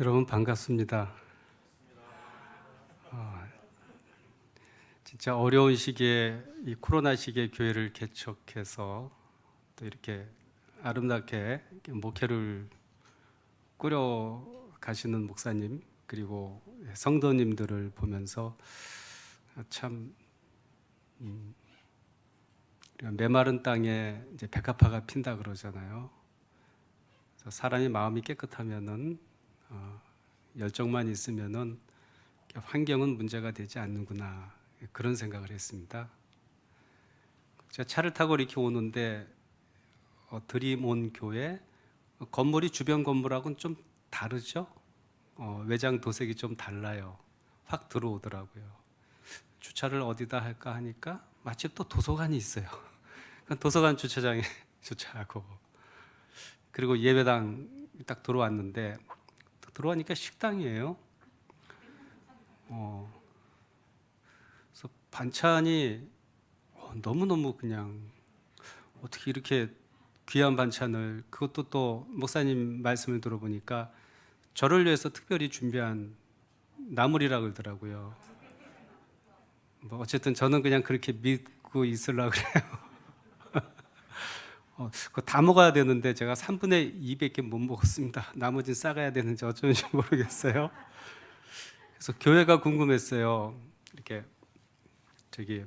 여러분 반갑습니다. 어, 진짜 어려운 시기에 이 코로나 시기에 교회를 개척해서 또 이렇게 아름답게 이렇게 목회를 꾸려 가시는 목사님 그리고 성도님들을 보면서 참 우리가 메마른 땅에 이제 백합화가 핀다 그러잖아요. 그래서 사람이 마음이 깨끗하면은 열정만 있으면은 환경은 문제가 되지 않는구나 그런 생각을 했습니다. 제가 차를 타고 이렇게 오는데 들이몬 교회 건물이 주변 건물하고는 좀 다르죠. 외장 도색이 좀 달라요. 확 들어오더라고요. 주차를 어디다 할까 하니까 마침 또 도서관이 있어요. 도서관 주차장에 주차하고 그리고 예배당 딱 들어왔는데 들어가니까 식당이에요. 그래서 반찬이 너무너무 그냥 어떻게 이렇게 귀한 반찬을 그것도 또 목사님 말씀을 들어보니까 저를 위해서 특별히 준비한 나물이라 그러더라고요. 뭐 어쨌든 저는 그냥 그렇게 믿고 있으려고 그래요. 그거 다 먹어야 되는데 제가 3분의 2밖에 못 먹었습니다. 나머지는 싸가야 되는지 어쩐지 모르겠어요. 그래서 교회가 궁금했어요. 이렇게 저기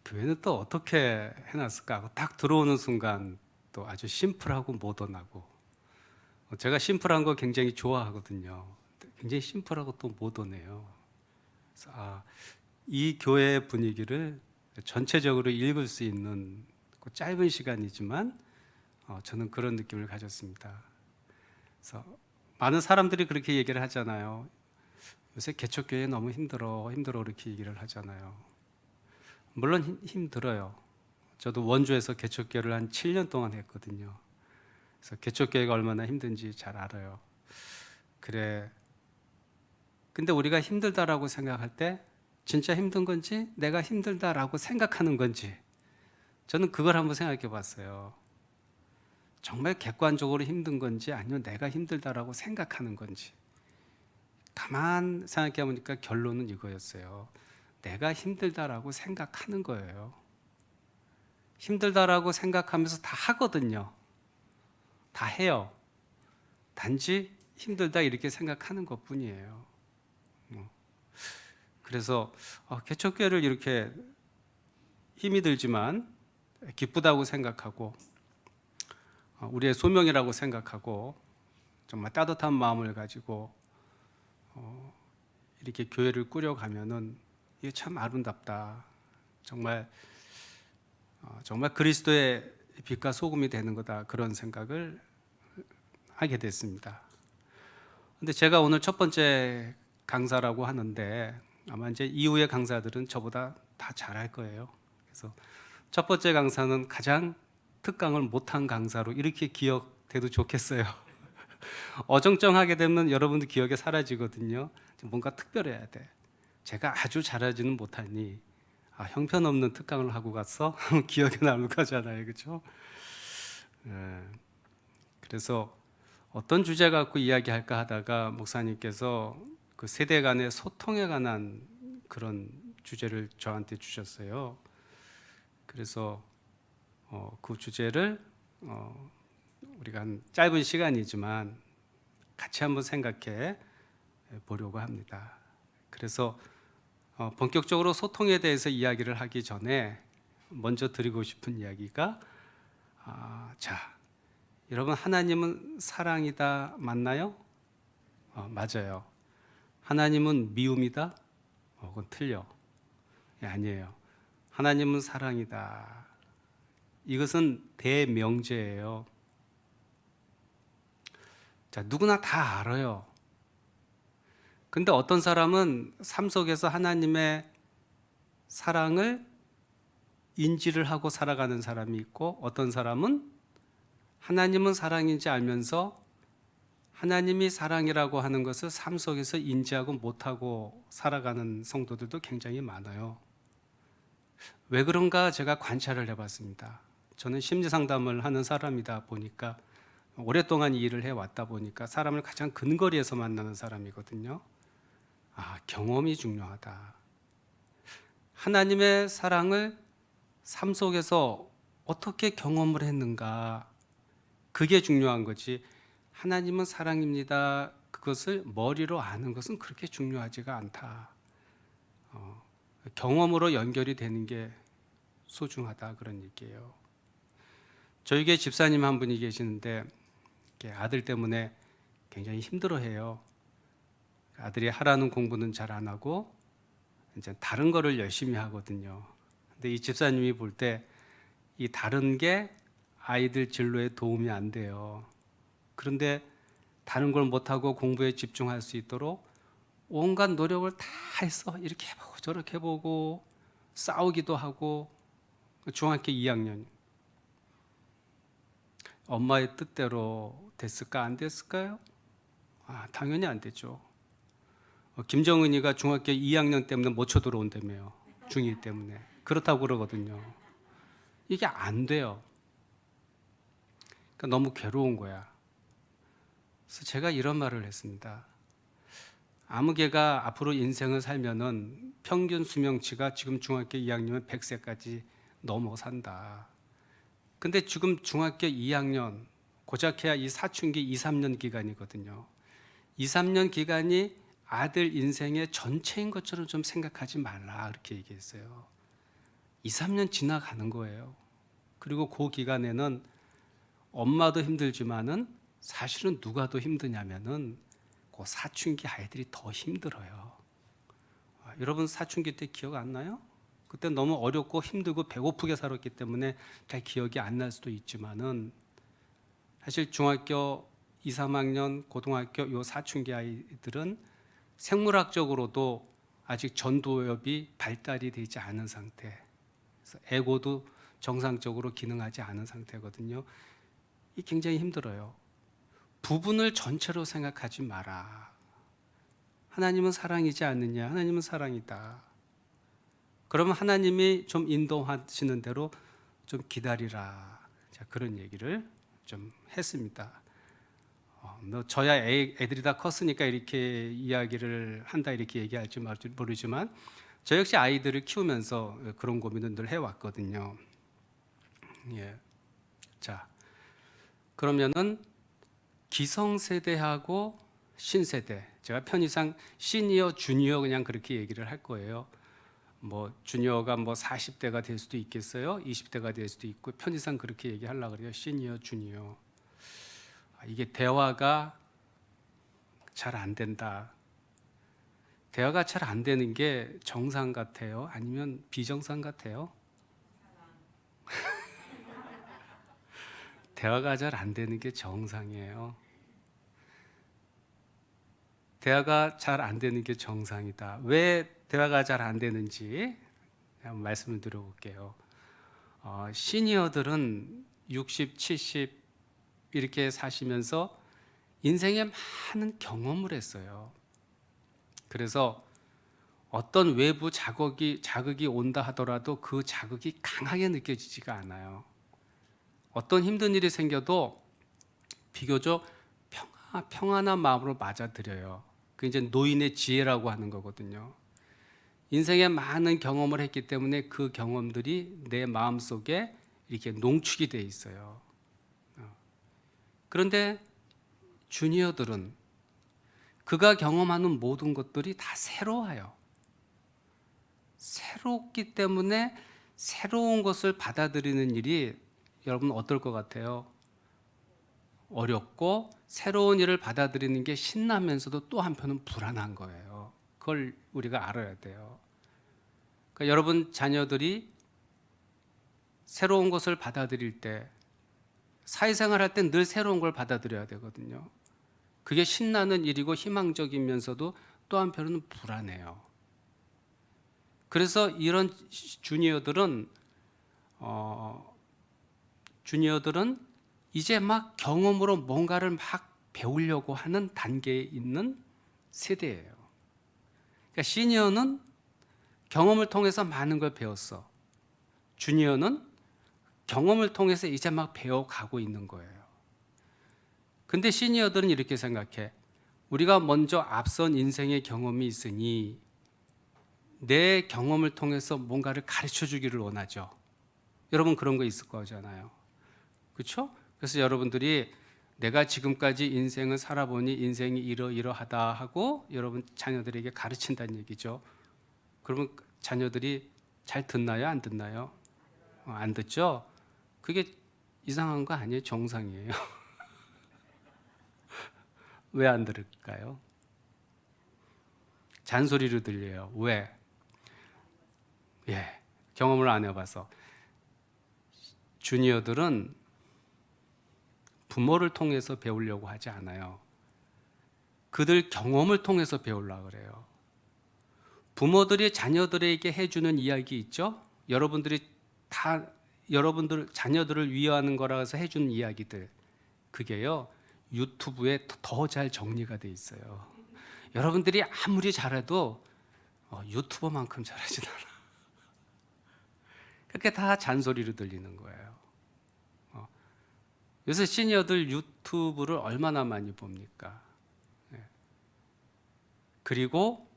교회는 또 어떻게 해놨을까 하고 딱 들어오는 순간 또 아주 심플하고 모던하고 제가 심플한 거 굉장히 좋아하거든요. 굉장히 심플하고 또 모던해요. 그래서 이 교회의 분위기를 전체적으로 읽을 수 있는 그 짧은 시간이지만 저는 그런 느낌을 가졌습니다. 그래서 많은 사람들이 그렇게 얘기를 하잖아요. 요새 개척교회 너무 힘들어 이렇게 얘기를 하잖아요. 물론 힘들어요. 저도 원주에서 개척교회를 한 7년 동안 했거든요. 그래서 개척교회가 얼마나 힘든지 잘 알아요. 그래. 근데 우리가 힘들다라고 생각할 때 진짜 힘든 건지 내가 힘들다라고 생각하는 건지 저는 그걸 한번 생각해 봤어요. 정말 객관적으로 힘든 건지 아니면 내가 힘들다라고 생각하는 건지. 가만 생각해 보니까 결론은 이거였어요. 내가 힘들다라고 생각하는 거예요. 힘들다라고 생각하면서 다 하거든요. 다 해요. 단지 힘들다 이렇게 생각하는 것뿐이에요. 그래서 개척교회를 이렇게 힘이 들지만 기쁘다고 생각하고 우리의 소명이라고 생각하고 정말 따뜻한 마음을 가지고 이렇게 교회를 꾸려가면은 이게 참 아름답다. 정말 그리스도의 빛과 소금이 되는 거다. 그런 생각을 하게 됐습니다. 근데 제가 오늘 첫 번째 강사라고 하는데 아마 이제 이후의 강사들은 저보다 다 잘할 거예요. 그래서 첫 번째 강사는 가장 특강을 못한 강사로 이렇게 기억돼도 좋겠어요. 어정쩡하게 되면 여러분들 기억에 사라지거든요. 뭔가 특별해야 돼. 제가 아주 잘하지는 못하니 형편없는 특강을 하고 갔어? 기억에 남을 거잖아요. 그렇죠? 그래서 어떤 주제 갖고 이야기할까 하다가 목사님께서 그 세대 간의 소통에 관한 그런 주제를 저한테 주셨어요. 그래서 그 주제를 우리가 한 짧은 시간이지만 같이 한번 생각해 보려고 합니다. 그래서 본격적으로 소통에 대해서 이야기를 하기 전에 먼저 드리고 싶은 이야기가 자, 여러분 하나님은 사랑이다 맞나요? 맞아요. 하나님은 미움이다? 그건 틀려. 아니에요. 하나님은 사랑이다. 이것은 대명제예요. 자, 누구나 다 알아요. 근데 어떤 사람은 삶 속에서 하나님의 사랑을 인지를 하고 살아가는 사람이 있고 어떤 사람은 하나님은 사랑인지 알면서 하나님이 사랑이라고 하는 것을 삶 속에서 인지하고 못하고 살아가는 성도들도 굉장히 많아요. 왜 그런가 제가 관찰을 해봤습니다. 저는 심리상담을 하는 사람이다 보니까 오랫동안 이 일을 해왔다 보니까 사람을 가장 근거리에서 만나는 사람이거든요. 경험이 중요하다. 하나님의 사랑을 삶 속에서 어떻게 경험을 했는가, 그게 중요한 거지. 하나님은 사랑입니다, 그것을 머리로 아는 것은 그렇게 중요하지가 않다. 경험으로 연결이 되는 게 소중하다, 그런 얘기예요. 저에게 집사님 한 분이 계시는데 아들 때문에 굉장히 힘들어해요. 아들이 하라는 공부는 잘 안 하고 이제 다른 거를 열심히 하거든요. 근데 이 집사님이 볼 때 이 다른 게 아이들 진로에 도움이 안 돼요. 그런데 다른 걸 못하고 공부에 집중할 수 있도록 온갖 노력을 다 해서 이렇게 해보고 저렇게 해보고 싸우기도 하고. 중학교 2학년, 엄마의 뜻대로 됐을까 안 됐을까요? 당연히 안 됐죠. 김정은이가 중학교 2학년 때문에 못 쳐들어온다며요. 중2 때문에. 그렇다고 그러거든요. 이게 안 돼요. 그러니까 너무 괴로운 거야. 그래서 제가 이런 말을 했습니다. 아무 개가 앞으로 인생을 살면은 평균 수명치가 지금 중학교 2학년은 100세까지 넘어 산다. 근데 지금 중학교 2학년, 고작해야 이 사춘기 2, 3년 기간이거든요. 2, 3년 기간이 아들 인생의 전체인 것처럼 좀 생각하지 말라, 그렇게 얘기했어요. 2, 3년 지나가는 거예요. 그리고 그 기간에는 엄마도 힘들지만은 사실은 누가 더 힘드냐면은 그 사춘기 아이들이 더 힘들어요. 여러분 사춘기 때 기억 안 나요? 그때 너무 어렵고 힘들고 배고프게 살았기 때문에 잘 기억이 안 날 수도 있지만은 사실 중학교 2, 3학년, 고등학교 요 사춘기 아이들은 생물학적으로도 아직 전두엽이 발달이 되지 않은 상태, 그래서 에고도 정상적으로 기능하지 않은 상태거든요. 이 굉장히 힘들어요. 부분을 전체로 생각하지 마라. 하나님은 사랑이지 않느냐? 하나님은 사랑이다. 그러면 하나님이 좀 인도하시는 대로 좀 기다리라. 자, 그런 얘기를 좀 했습니다. 저야 애들이 다 컸으니까 이렇게 이야기를 한다 이렇게 얘기할지 모르지만 저 역시 아이들을 키우면서 그런 고민을 늘 해왔거든요. 예. 자, 그러면은 기성세대하고 신세대, 제가 편의상 시니어, 주니어 그냥 그렇게 얘기를 할 거예요. 뭐 주니어가 뭐 40대가 될 수도 있겠어요. 20대가 될 수도 있고 편의상 그렇게 얘기하려고 그래요. 시니어, 주니어. 이게 대화가 잘 안 된다. 대화가 잘 안 되는 게 정상 같아요? 아니면 비정상 같아요? 대화가 잘 안 되는 게 정상이에요. 대화가 잘 안 되는 게 정상이다. 왜 대화가 잘 안 되는지 한번 말씀을 드려볼게요. 시니어들은 60, 70 이렇게 사시면서 인생에 많은 경험을 했어요. 그래서 어떤 외부 자극이 온다 하더라도 그 자극이 강하게 느껴지지가 않아요. 어떤 힘든 일이 생겨도 비교적 평안한 마음으로 맞아들여요. 그 이제 노인의 지혜라고 하는 거거든요. 인생에 많은 경험을 했기 때문에 그 경험들이 내 마음속에 이렇게 농축이 돼 있어요. 그런데 주니어들은 그가 경험하는 모든 것들이 다 새로워요. 새롭기 때문에 새로운 것을 받아들이는 일이 여러분 어떨 것 같아요? 어렵고 새로운 일을 받아들이는 게 신나면서도 또 한편은 불안한 거예요. 그걸 우리가 알아야 돼요. 그러니까 여러분 자녀들이 새로운 것을 받아들일 때, 사회생활 할 때 늘 새로운 걸 받아들여야 되거든요. 그게 신나는 일이고 희망적이면서도 또 한편은 불안해요. 그래서 이런 주니어들은 이제 막 경험으로 뭔가를 막 배우려고 하는 단계에 있는 세대예요. 그러니까 시니어는 경험을 통해서 많은 걸 배웠어. 주니어는 경험을 통해서 이제 막 배워가고 있는 거예요. 근데 시니어들은 이렇게 생각해. 우리가 먼저 앞선 인생의 경험이 있으니 내 경험을 통해서 뭔가를 가르쳐 주기를 원하죠. 여러분 그런 거 있을 거잖아요. 그렇죠? 그래서 여러분들이 내가 지금까지 인생을 살아보니 인생이 이러이러하다 하고 여러분 자녀들에게 가르친다는 얘기죠. 그러면 자녀들이 잘 듣나요? 안 듣나요? 안 듣죠? 그게 이상한 거 아니에요? 정상이에요. 왜 안 들을까요? 잔소리로 들려요. 왜? 예, 경험을 안 해봐서. 주니어들은 부모를 통해서 배우려고 하지 않아요. 그들 경험을 통해서 배우려고 그래요. 부모들이 자녀들에게 해주는 이야기 있죠? 여러분들이 다 여러분들 자녀들을 위하는 거라 해서 해주는 이야기들, 그게요 유튜브에 더 잘 정리가 돼 있어요. 여러분들이 아무리 잘해도 유튜버만큼 잘하진 않아. 그렇게 다 잔소리로 들리는 거예요. 요새 시니어들 유튜브를 얼마나 많이 봅니까? 그리고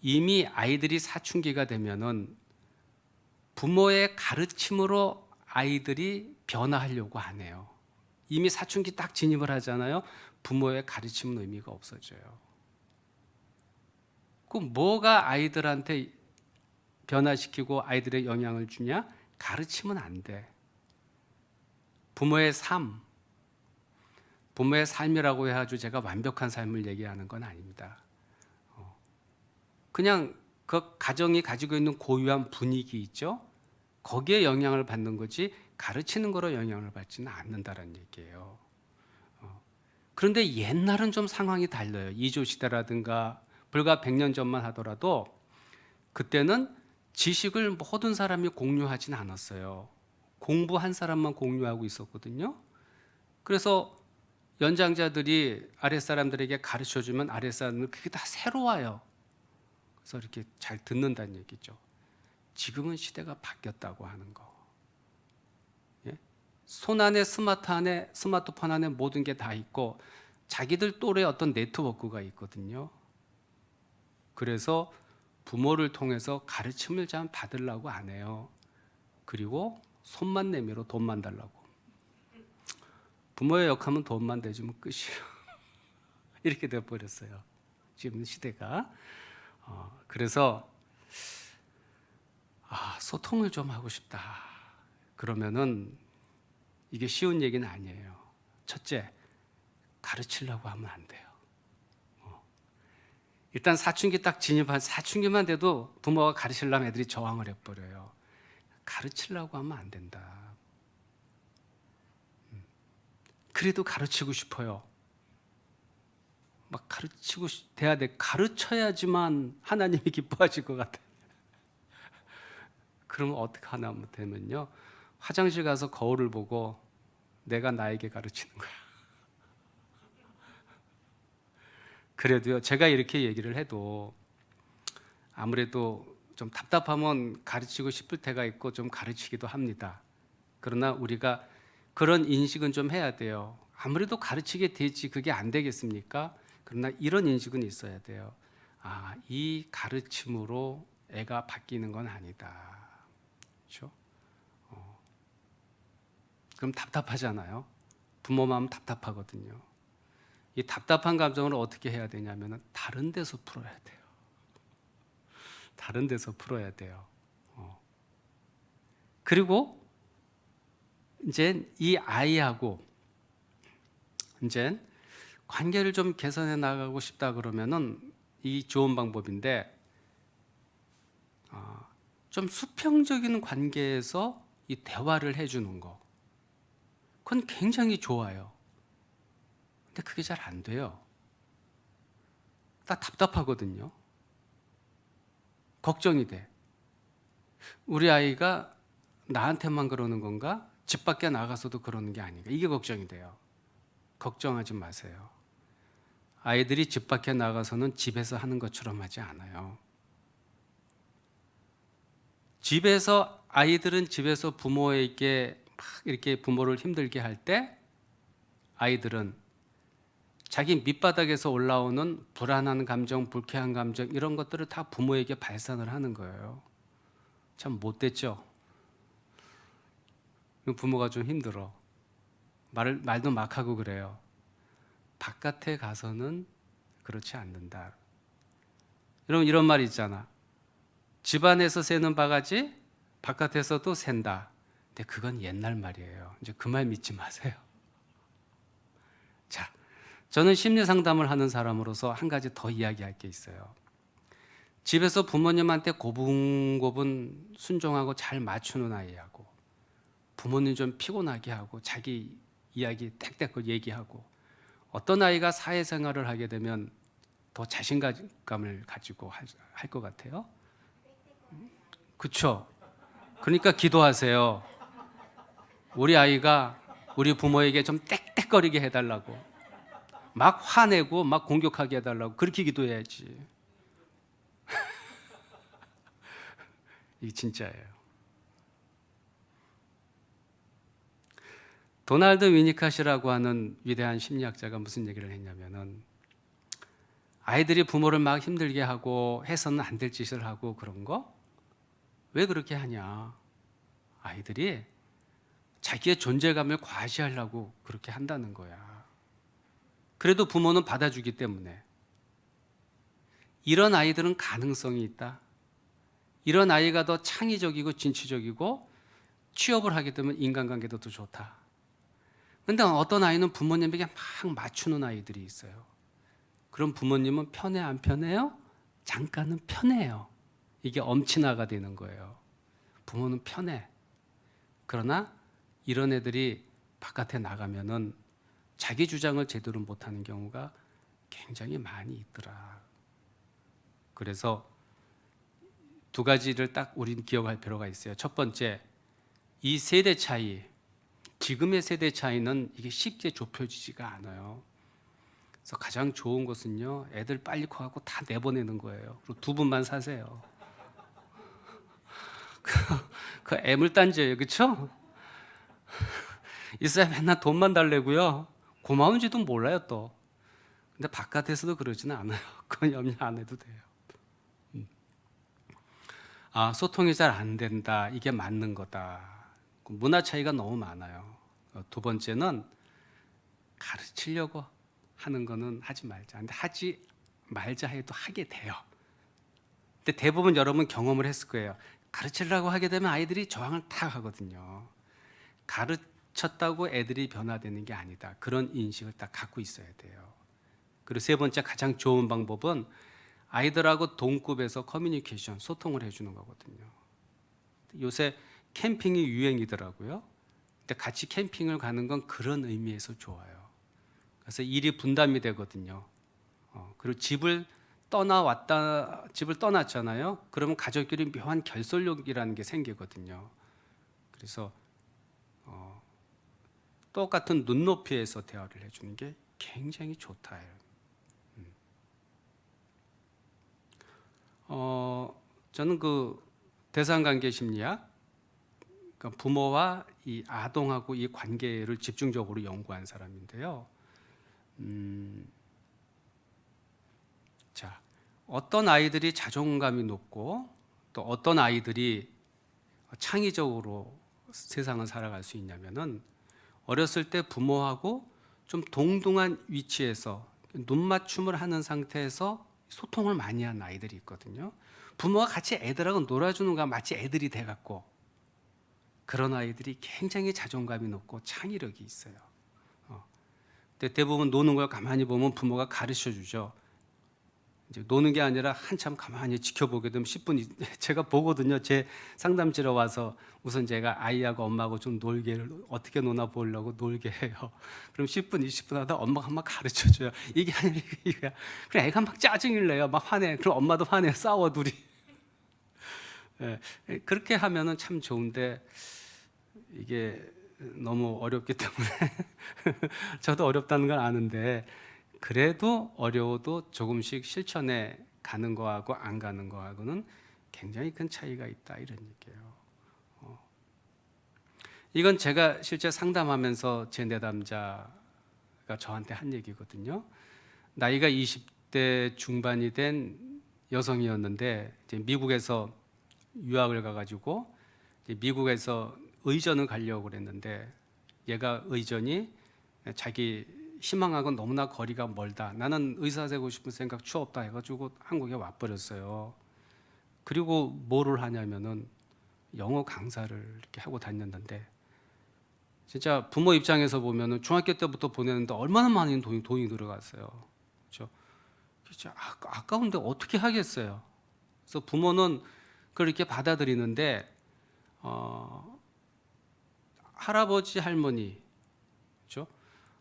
이미 아이들이 사춘기가 되면은 부모의 가르침으로 아이들이 변화하려고 안 해요. 이미 사춘기 딱 진입을 하잖아요. 부모의 가르침은 의미가 없어져요. 그 뭐가 아이들한테 변화시키고 아이들의 영향을 주냐? 가르치면 안 돼. 부모의 삶이라고 해가지고 제가 완벽한 삶을 얘기하는 건 아닙니다. 그냥 그 가정이 가지고 있는 고유한 분위기 있죠? 거기에 영향을 받는 거지 가르치는 거로 영향을 받지는 않는다는 얘기예요. 그런데 옛날은 좀 상황이 달라요. 이조 시대라든가 불과 100년 전만 하더라도 그때는 지식을 모든 사람이 공유하진 않았어요. 공부한 사람만 공유하고 있었거든요. 그래서 연장자들이 아랫사람들에게 가르쳐주면 아랫사람은 그게 다 새로워요. 그래서 이렇게 잘 듣는다는 얘기죠. 지금은 시대가 바뀌었다고 하는 거. 예? 손 안에 스마트폰 안에 모든 게 다 있고 자기들 또래 어떤 네트워크가 있거든요. 그래서 부모를 통해서 가르침을 잘 받으려고 안 해요. 그리고 손만 내밀어 돈만 달라고. 부모의 역할은 돈만 대주면 끝이에요. 이렇게 돼버렸어요. 지금 시대가. 그래서 소통을 좀 하고 싶다. 그러면은 이게 쉬운 얘기는 아니에요. 첫째, 가르치려고 하면 안 돼요. 일단 사춘기 딱 진입한 사춘기만 돼도 부모가 가르치려면 애들이 저항을 해버려요. 가르치려고 하면 안 된다. 그래도 가르치고 싶어요. 막 가르치고 돼야 돼. 가르쳐야지만 하나님이 기뻐하실 것 같아요. 그러면 어떻게 하나 되면요, 화장실 가서 거울을 보고 내가 나에게 가르치는 거야. 그래도요, 제가 이렇게 얘기를 해도 아무래도 좀 답답하면 가르치고 싶을 때가 있고 좀 가르치기도 합니다. 그러나 우리가 그런 인식은 좀 해야 돼요. 아무래도 가르치게 되지 그게 안 되겠습니까? 그러나 이런 인식은 있어야 돼요. 이 가르침으로 애가 바뀌는 건 아니다. 그렇죠? 그럼 답답하잖아요. 부모 마음 답답하거든요. 이 답답한 감정을 어떻게 해야 되냐면 다른 데서 풀어야 돼요. 다른 데서 풀어야 돼요. 그리고 이제 이 아이하고 이제 관계를 좀 개선해 나가고 싶다 그러면은 이 좋은 방법인데, 좀 수평적인 관계에서 이 대화를 해주는 거, 그건 굉장히 좋아요. 근데 그게 잘 안 돼요. 나 답답하거든요. 걱정이 돼. 우리 아이가 나한테만 그러는 건가? 집 밖에 나가서도 그러는 게 아닌가? 이게 걱정이 돼요. 걱정하지 마세요. 아이들이 집 밖에 나가서는 집에서 하는 것처럼 하지 않아요. 아이들은 집에서 부모에게 막 이렇게 부모를 힘들게 할 때 아이들은 자기 밑바닥에서 올라오는 불안한 감정, 불쾌한 감정 이런 것들을 다 부모에게 발산을 하는 거예요. 참 못됐죠. 부모가 좀 힘들어. 말도 막 하고 그래요. 바깥에 가서는 그렇지 않는다. 여러분 이런 말 있잖아. 집안에서 새는 바가지 바깥에서도 샌다. 근데 그건 옛날 말이에요. 이제 그 말 믿지 마세요. 자, 저는 심리 상담을 하는 사람으로서 한 가지 더 이야기할 게 있어요. 집에서 부모님한테 고분고분 순종하고 잘 맞추는 아이하고 부모님 좀 피곤하게 하고 자기 이야기 땡땡 얘기하고 어떤 아이가 사회생활을 하게 되면 더 자신감을 가지고 할 것 같아요? 그렇죠? 그러니까 기도하세요. 우리 아이가 우리 부모에게 좀 땡땡거리게 해달라고 막 화내고 막 공격하게 해달라고 그렇게 기도해야지. 이게 진짜예요. 도널드 위니카시라고 하는 위대한 심리학자가 무슨 얘기를 했냐면은 아이들이 부모를 막 힘들게 하고 해서는 안 될 짓을 하고 그런 거 왜 그렇게 하냐? 아이들이 자기의 존재감을 과시하려고 그렇게 한다는 거야. 그래도 부모는 받아주기 때문에. 이런 아이들은 가능성이 있다. 이런 아이가 더 창의적이고 진취적이고 취업을 하게 되면 인간관계도 더 좋다. 근데 어떤 아이는 부모님에게 막 맞추는 아이들이 있어요. 그럼 부모님은 편해 안 편해요? 잠깐은 편해요. 이게 엄친아가 되는 거예요. 부모는 편해. 그러나 이런 애들이 바깥에 나가면은 자기 주장을 제대로 못하는 경우가 굉장히 많이 있더라. 그래서 두 가지를 딱 우리는 기억할 필요가 있어요. 첫 번째, 이 세대 차이, 지금의 세대 차이는 이게 쉽게 좁혀지지가 않아요. 그래서 가장 좋은 것은요, 애들 빨리 커갖고 다 내보내는 거예요. 그리고 두 분만 사세요. 그 애물단지예요, 그렇죠? 이 사람 맨날 돈만 달래고요, 고마운지도 몰라요 또. 근데 바깥에서도 그러지는 않아요. 그건 염려 안 해도 돼요. 아, 소통이 잘 안 된다. 이게 맞는 거다. 문화 차이가 너무 많아요. 두 번째는 가르치려고 하는 거는 하지 말자. 근데 하지 말자 해도 하게 돼요. 근데 대부분 여러분 경험을 했을 거예요. 가르치려고 하게 되면 아이들이 저항을 탁 하거든요. 가르쳤다고 애들이 변화되는 게 아니다. 그런 인식을 딱 갖고 있어야 돼요. 그리고 세 번째 가장 좋은 방법은 아이들하고 동급에서 커뮤니케이션, 소통을 해주는 거거든요. 요새 캠핑이 유행이더라고요. 근데 같이 캠핑을 가는 건 그런 의미에서 좋아요. 그래서 일이 분담이 되거든요. 그리고 집을 떠났잖아요. 그러면 가족끼리 묘한 결속력이라는 게 생기거든요. 그래서 똑같은 눈높이에서 대화를 해주는 게 굉장히 좋다. 저는 그 대상관계 심리학, 그러니까 부모와 이 아동하고 이 관계를 집중적으로 연구한 사람인데요. 자, 어떤 아이들이 자존감이 높고 또 어떤 아이들이 창의적으로 세상을 살아갈 수 있냐면은 어렸을 때 부모하고 좀 동등한 위치에서 눈 맞춤을 하는 상태에서 소통을 많이 한 아이들이 있거든요. 부모가 같이 애들하고 놀아주는 거 마치 애들이 돼갖고 그런 아이들이 굉장히 자존감이 높고 창의력이 있어요. 근데 대부분 노는 걸 가만히 보면 부모가 가르쳐 주죠. 이제 노는 게 아니라 한참 가만히 지켜보게 되면 10분 제가 보거든요. 제 상담실에 와서 우선 제가 아이하고 엄마하고 좀 놀게 어떻게 노나 보려고 놀게 해요. 그럼 10분, 20분 하다 엄마가 막 가르쳐 줘요. 이게 아니라 이게. 그래 애가 막 짜증을 내요. 막 화내. 그럼 엄마도 화내. 싸워 둘이. 예, 그렇게 하면은 참 좋은데 이게 너무 어렵기 때문에 저도 어렵다는 걸 아는데 그래도 어려워도 조금씩 실천해 가는 거하고 안 가는 거하고는 굉장히 큰 차이가 있다 이런 얘기예요. 이건 제가 실제 상담하면서 제 내담자가 저한테 한 얘기거든요. 나이가 20대 중반이 된 여성이었는데 이제 미국에서 유학을 가가지고 이제 미국에서 의전을 가려고 그랬는데 얘가 의전이 자기 희망하고 너무나 거리가 멀다. 나는 의사 되고 싶은 생각 추 없다 해가지고 한국에 와버렸어요. 그리고 뭐를 하냐면은 영어 강사를 이렇게 하고 다녔는데 진짜 부모 입장에서 보면은 중학교 때부터 보내는데 얼마나 많은 돈이 들어갔어요. 그렇죠? 진짜 아까운데 어떻게 하겠어요. 그래서 부모는 그렇게 받아들이는데 할아버지 할머니, 그렇죠?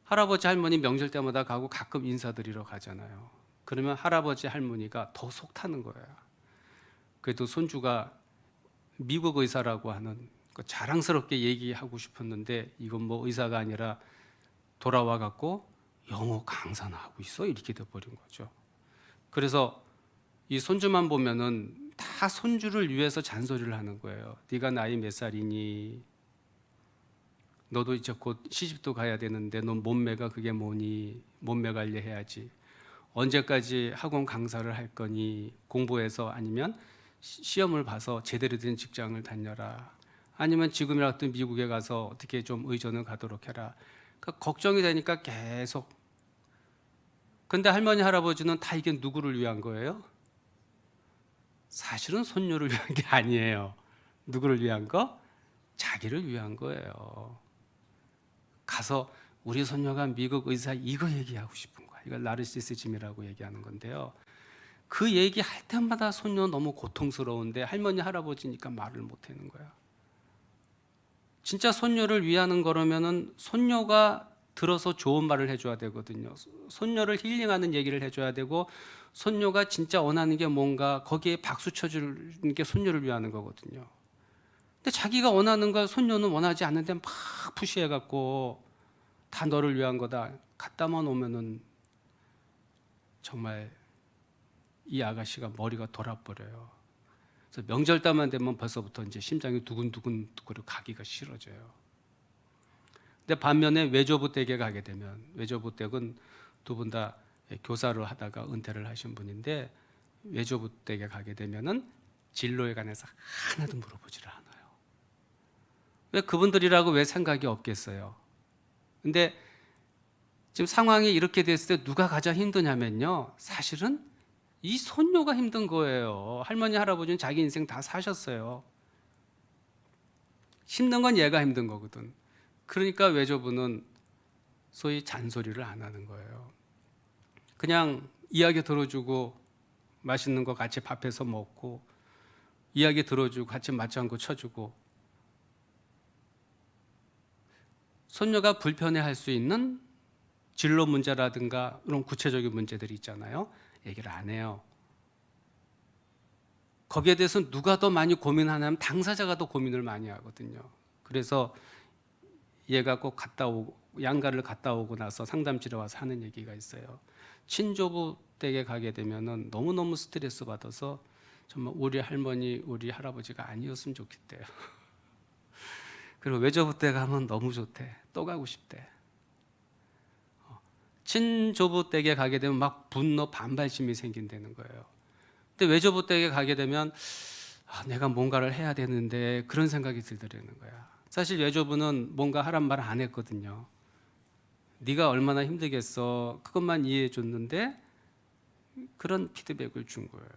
할아버지 할머니 명절 때마다 가고 가끔 인사드리러 가잖아요. 그러면 할아버지 할머니가 더 속 타는 거예요. 그래도 손주가 미국 의사라고 하는 그 자랑스럽게 얘기하고 싶었는데 이건 뭐 의사가 아니라 돌아와 갖고 영어 강사나 하고 있어 이렇게 돼버린 거죠. 그래서 이 손주만 보면은 다 손주를 위해서 잔소리를 하는 거예요. 네가 나이 몇 살이니? 너도 이제 곧 시집도 가야 되는데 너 몸매가 그게 뭐니? 몸매 관리해야지. 언제까지 학원 강사를 할 거니? 공부해서 아니면 시험을 봐서 제대로 된 직장을 다녀라. 아니면 지금이라도 미국에 가서 어떻게 좀 의전을 가도록 해라. 그러니까 걱정이 되니까 계속. 근데 할머니 할아버지는 다 이게 누구를 위한 거예요? 사실은 손녀를 위한 게 아니에요. 누구를 위한 거? 자기를 위한 거예요. 가서 우리 손녀가 미국 의사 이거 얘기하고 싶은 거야. 이걸 나르시시즘이라고 얘기하는 건데요. 그 얘기할 때마다 손녀 너무 고통스러운데 할머니 할아버지니까 말을 못 하는 거야. 진짜 손녀를 위하는 거라면은 손녀가 들어서 좋은 말을 해줘야 되거든요. 손녀를 힐링하는 얘기를 해줘야 되고 손녀가 진짜 원하는 게 뭔가 거기에 박수 쳐주는 게 손녀를 위하는 거거든요. 근데 자기가 원하는 걸 손녀는 원하지 않는데 막 푸시해갖고 다 너를 위한 거다 갖다만 오면은 정말 이 아가씨가 머리가 돌아버려요. 그래서 명절 때만 되면 벌써부터 이제 심장이 두근두근 거리고 가기가 싫어져요. 근데 반면에 외조부 댁에 가게 되면 외조부 댁은 두 분 다 교사를 하다가 은퇴를 하신 분인데 외조부 댁에 가게 되면은 진로에 관해서 하나도 물어보지를 않아요. 왜 그분들이라고 왜 생각이 없겠어요? 근데 지금 상황이 이렇게 됐을 때 누가 가장 힘드냐면요. 사실은 이 손녀가 힘든 거예요. 할머니 할아버지는 자기 인생 다 사셨어요. 힘든 건 얘가 힘든 거거든. 그러니까 외조부는 소위 잔소리를 안 하는 거예요. 그냥 이야기 들어주고 맛있는 거 같이 밥해서 먹고 이야기 들어주고 같이 맞장구 쳐주고 손녀가 불편해할 수 있는 진로 문제라든가 이런 구체적인 문제들이 있잖아요. 얘기를 안 해요. 거기에 대해서 누가 더 많이 고민하냐면 당사자가 더 고민을 많이 하거든요. 그래서 얘가 꼭 갔다 오고 양가를 갔다 오고 나서 상담실에 와서 하는 얘기가 있어요. 친조부 댁에 가게 되면은 너무너무 스트레스 받아서 정말 우리 할머니, 우리 할아버지가 아니었으면 좋겠대요. 그리고 외조부 댁 가면 너무 좋대. 또 가고 싶대. 친조부 댁에 가게 되면 막 분노, 반발심이 생긴다는 거예요. 근데 외조부 댁에 가게 되면 내가 뭔가를 해야 되는데 그런 생각이 들더라는 거야. 사실 외조부는 뭔가 하란 말 안 했거든요. 네가 얼마나 힘들겠어. 그것만 이해해 줬는데 그런 피드백을 준 거예요.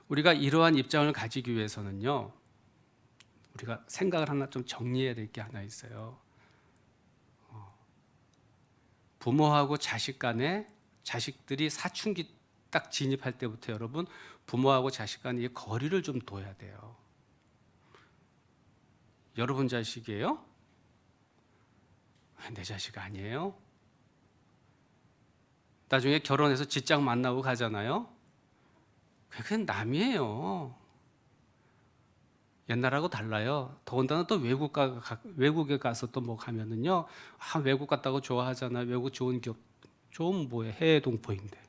우리가 이러한 입장을 가지기 위해서는요. 우리가 생각을 하나 좀 정리해야 될 게 하나 있어요. 부모하고 자식 간에 자식들이 사춘기 딱 진입할 때부터 여러분 부모하고 자식 간에 이 거리를 좀 둬야 돼요. 여러분 자식이에요? 내 자식 아니에요? 나중에 결혼해서 직장 만나고 가잖아요. 그건 남이에요. 옛날하고 달라요. 더군다나 또 외국에 가서 또 뭐 가면은요. 외국 갔다고 좋아하잖아요. 외국 좋은 기업, 좋은 뭐예요? 해외 동포인데.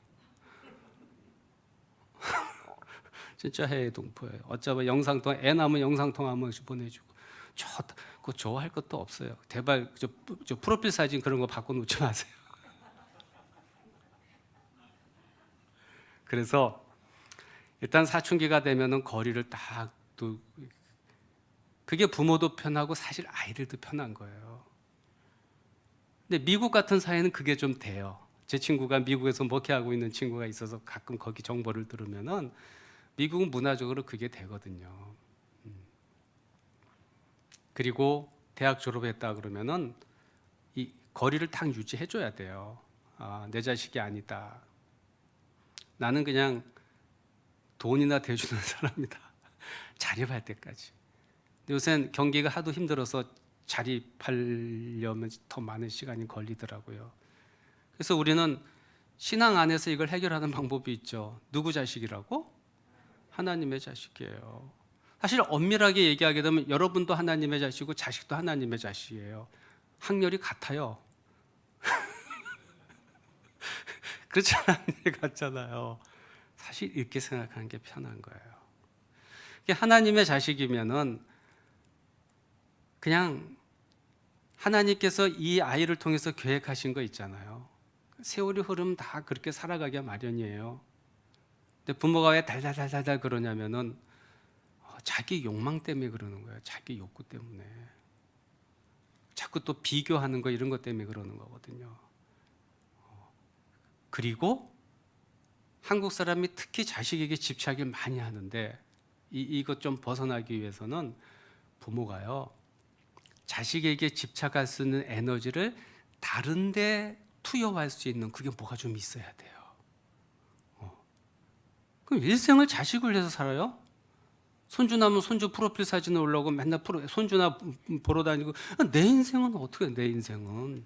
진짜 해외 동포예요. 어쩌면 영상통화, 애 낳으면 영상통화 한 번씩 보내주고. 그거 좋아할 것도 없어요. 제발 저 프로필 사진 그런 거 바꿔놓지 마세요. 그래서 일단 사춘기가 되면은 거리를 딱 또 그게 부모도 편하고 사실 아이들도 편한 거예요. 근데 미국 같은 사회는 그게 좀 돼요. 제 친구가 미국에서 목회하고 있는 친구가 있어서 가끔 거기 정보를 들으면은 미국은 문화적으로 그게 되거든요. 그리고 대학 졸업했다 그러면은 이 거리를 딱 유지해줘야 돼요. 내 자식이 아니다. 나는 그냥 돈이나 대주는 사람이다. 자립할 때까지. 요새는 경기가 하도 힘들어서 자립하려면 더 많은 시간이 걸리더라고요. 그래서 우리는 신앙 안에서 이걸 해결하는 방법이 있죠. 누구 자식이라고? 하나님의 자식이에요. 사실 엄밀하게 얘기하게 되면 여러분도 하나님의 자식이고 자식도 하나님의 자식이에요. 확률이 같아요. 그렇지 않아요? 같잖아요. 사실 이렇게 생각하는 게 편한 거예요. 하나님의 자식이면은 그냥 하나님께서 이 아이를 통해서 계획하신 거 있잖아요. 세월이 흐르면 다 그렇게 살아가기 마련이에요. 근데 부모가 왜 달달달달 그러냐면은 자기 욕망 때문에 그러는 거예요. 자기 욕구 때문에. 자꾸 또 비교하는 거 이런 것 때문에 그러는 거거든요. 그리고 한국 사람이 특히 자식에게 집착을 많이 하는데 이것 좀 벗어나기 위해서는 부모가요. 자식에게 집착할 수 있는 에너지를 다른 데 투여할 수 있는 그게 뭐가 좀 있어야 돼요. 그럼 일생을 자식을 위해서 살아요? 손주 나면 손주 프로필 사진을 올라오고 맨날 손주나 보러 다니고 내 인생은 어떻게 해, 내 인생은.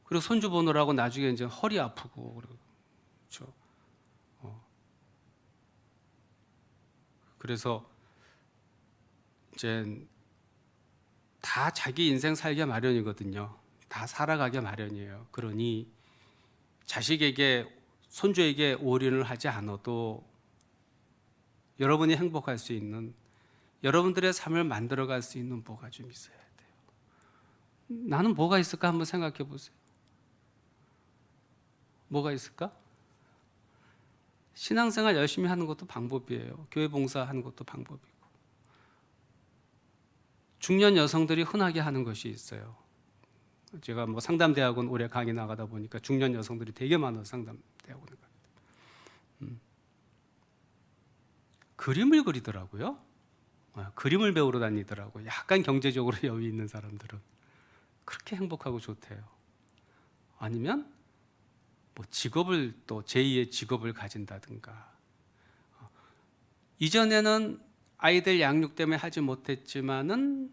그리고 손주 보느라고 나중에 이제 허리 아프고 그렇죠. 그래서 이제 다 자기 인생 살기 마련이거든요. 다 살아가기 마련이에요. 그러니 자식에게 손주에게 올인을 하지 않아도 여러분이 행복할 수 있는 여러분들의 삶을 만들어갈 수 있는 뭐가 좀 있어야 돼요. 나는 뭐가 있을까 한번 생각해 보세요. 뭐가 있을까? 신앙생활 열심히 하는 것도 방법이에요. 교회 봉사하는 것도 방법이고. 중년 여성들이 흔하게 하는 것이 있어요. 제가 뭐 상담대학원 올해 강의 나가다 보니까 중년 여성들이 되게 많아요. 상담대학원에. 그림을 그리더라고요. 그림을 배우러 다니더라고요. 약간 경제적으로 여유 있는 사람들은 그렇게 행복하고 좋대요. 아니면 뭐 직업을 또 제2의 직업을 가진다든가. 이전에는 아이들 양육 때문에 하지 못했지만은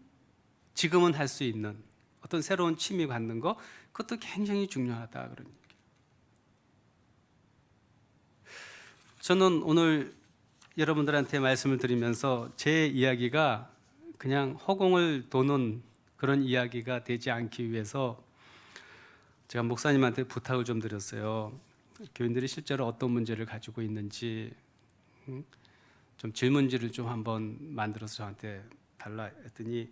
지금은 할 수 있는 어떤 새로운 취미 갖는 거 그것도 굉장히 중요하다 그런 얘기. 저는 오늘 여러분들한테 말씀을 드리면서 제 이야기가 그냥 허공을 도는 그런 이야기가 되지 않기 위해서 제가 목사님한테 부탁을 좀 드렸어요. 교인들이 실제로 어떤 문제를 가지고 있는지 좀 질문지를 좀 한번 만들어서 저한테 달라 했더니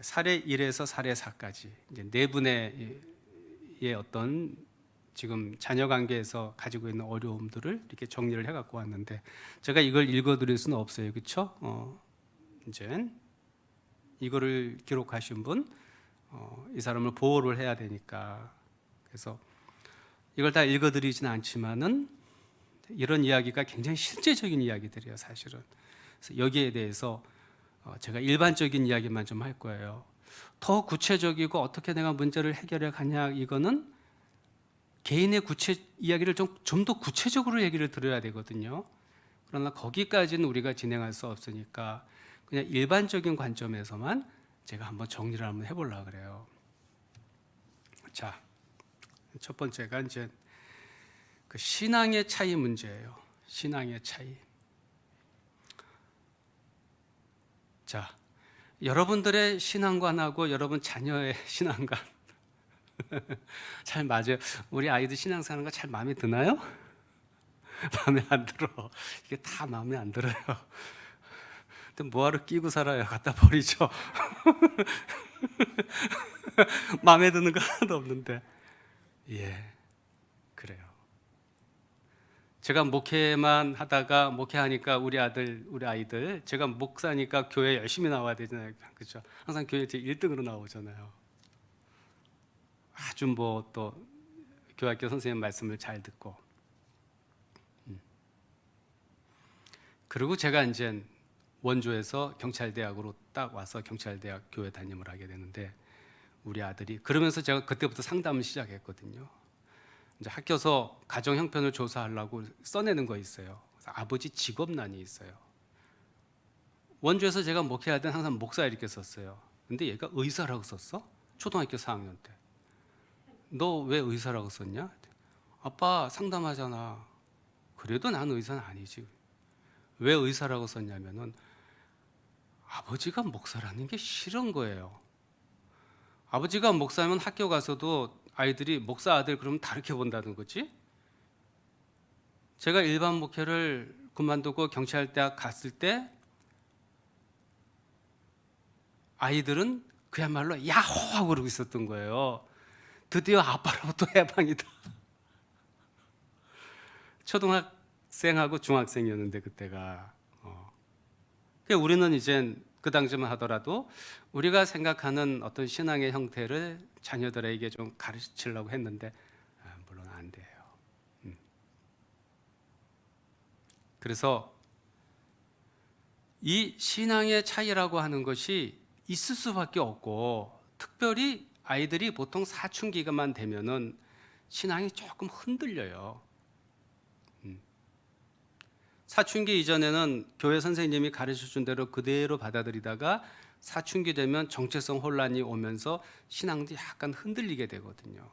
사례 1에서 사례 4까지 이제 네 분의 어떤 지금 자녀 관계에서 가지고 있는 어려움들을 이렇게 정리를 해갖고 왔는데 제가 이걸 읽어드릴 수는 없어요, 그렇죠? 이제 이거를 기록하신 분, 이 사람을 보호를 해야 되니까 그래서 이걸 다 읽어드리지는 않지만은 이런 이야기가 굉장히 실제적인 이야기들이에요, 사실은. 그래서 여기에 대해서 제가 일반적인 이야기만 좀 할 거예요. 더 구체적이고 어떻게 내가 문제를 해결해 가냐 이거는 개인의 이야기를 좀 더 구체적으로 얘기를 들어야 되거든요. 그러나 거기까지는 우리가 진행할 수 없으니까 그냥 일반적인 관점에서만 제가 한번 정리를 한번 해보려고 그래요. 자, 첫 번째가 이제 그 신앙의 차이 문제예요. 신앙의 차이. 자, 여러분들의 신앙관하고 여러분 자녀의 신앙관 잘 맞아요. 우리 아이들 신앙생활 거 잘 마음에 드나요? 마음에 안 들어. 이게 다 마음에 안 들어요. 근데 뭐하러 끼고 살아요? 갖다 버리죠. 마음에 드는 거 하나도 없는데. 예, 그래요. 제가 목회만 하다가 목회하니까 우리 아이들 제가 목사니까 교회 열심히 나와야 되잖아요. 그렇죠? 항상 교회 제 1등으로 나오잖아요. 아주 뭐 또 교학교 선생님 말씀을 잘 듣고. 그리고 제가 이제 원주에서 경찰대학으로 딱 와서 경찰대학 교회 담임을 하게 되는데 우리 아들이 그러면서 제가 그때부터 상담을 시작했거든요. 이제 학교에서 가정 형편을 조사하려고 써내는 거 있어요. 아버지 직업난이 있어요. 원주에서 제가 목회할 때는 항상 목사 이렇게 썼어요. 근데 얘가 의사라고 썼어? 초등학교 4학년 때. 너 왜 의사라고 썼냐? 아빠 상담하잖아. 그래도 난 의사는 아니지. 왜 의사라고 썼냐면은 아버지가 목사라는 게 싫은 거예요. 아버지가 목사면 학교 가서도 아이들이 목사 아들 그러면 다르게 본다는 거지. 제가 일반 목회를 그만두고 경찰대학 갔을 때 아이들은 그야말로 야호 하고 그러고 있었던 거예요. 드디어 아빠로부터 해방이다. 초등학생하고 중학생이었는데 그때가 그러니까 우리는 이젠 그 당시만 하더라도 우리가 생각하는 어떤 신앙의 형태를 자녀들에게 좀 가르치려고 했는데 물론 안 돼요. 그래서 이 신앙의 차이라고 하는 것이 있을 수밖에 없고 특별히 아이들이 보통 사춘기가만 되면은 신앙이 조금 흔들려요. 사춘기 이전에는 교회 선생님이 가르쳐준 대로 그대로 받아들이다가 사춘기 되면 정체성 혼란이 오면서 신앙도 약간 흔들리게 되거든요.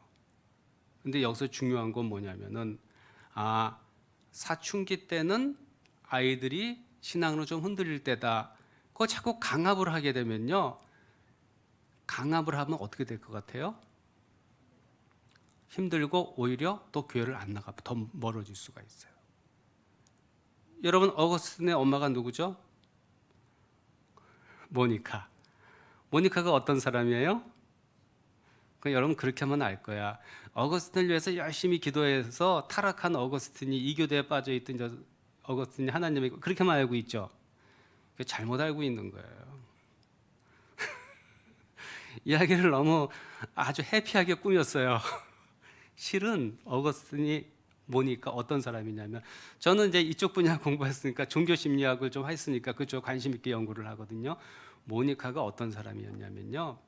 근데 여기서 중요한 건 뭐냐면은 사춘기 때는 아이들이 신앙으로 좀 흔들릴 때다. 그거 자꾸 강압을 하게 되면요. 강압을 하면 어떻게 될 것 같아요? 힘들고 오히려 또 교회를 안 나가 더 멀어질 수가 있어요. 여러분 어거스틴의 엄마가 누구죠? 모니카. 모니카가 어떤 사람이에요? 여러분 그렇게 하면 알 거야. 어거스틴을 위해서 열심히 기도해서 타락한 어거스틴이 이교대에 빠져있던 어거스틴이 하나님의 그렇게만 알고 있죠. 잘못 알고 있는 거예요. 이야기를 너무 아주 해피하게 꾸몄어요. 실은 어거스틴이 모니카 어떤 사람이냐면 저는 이제 이쪽 분야 공부했으니까 종교 심리학을 좀 했으니까 그쪽 관심 있게 연구를 하거든요. 모니카가 어떤 사람이었냐면요.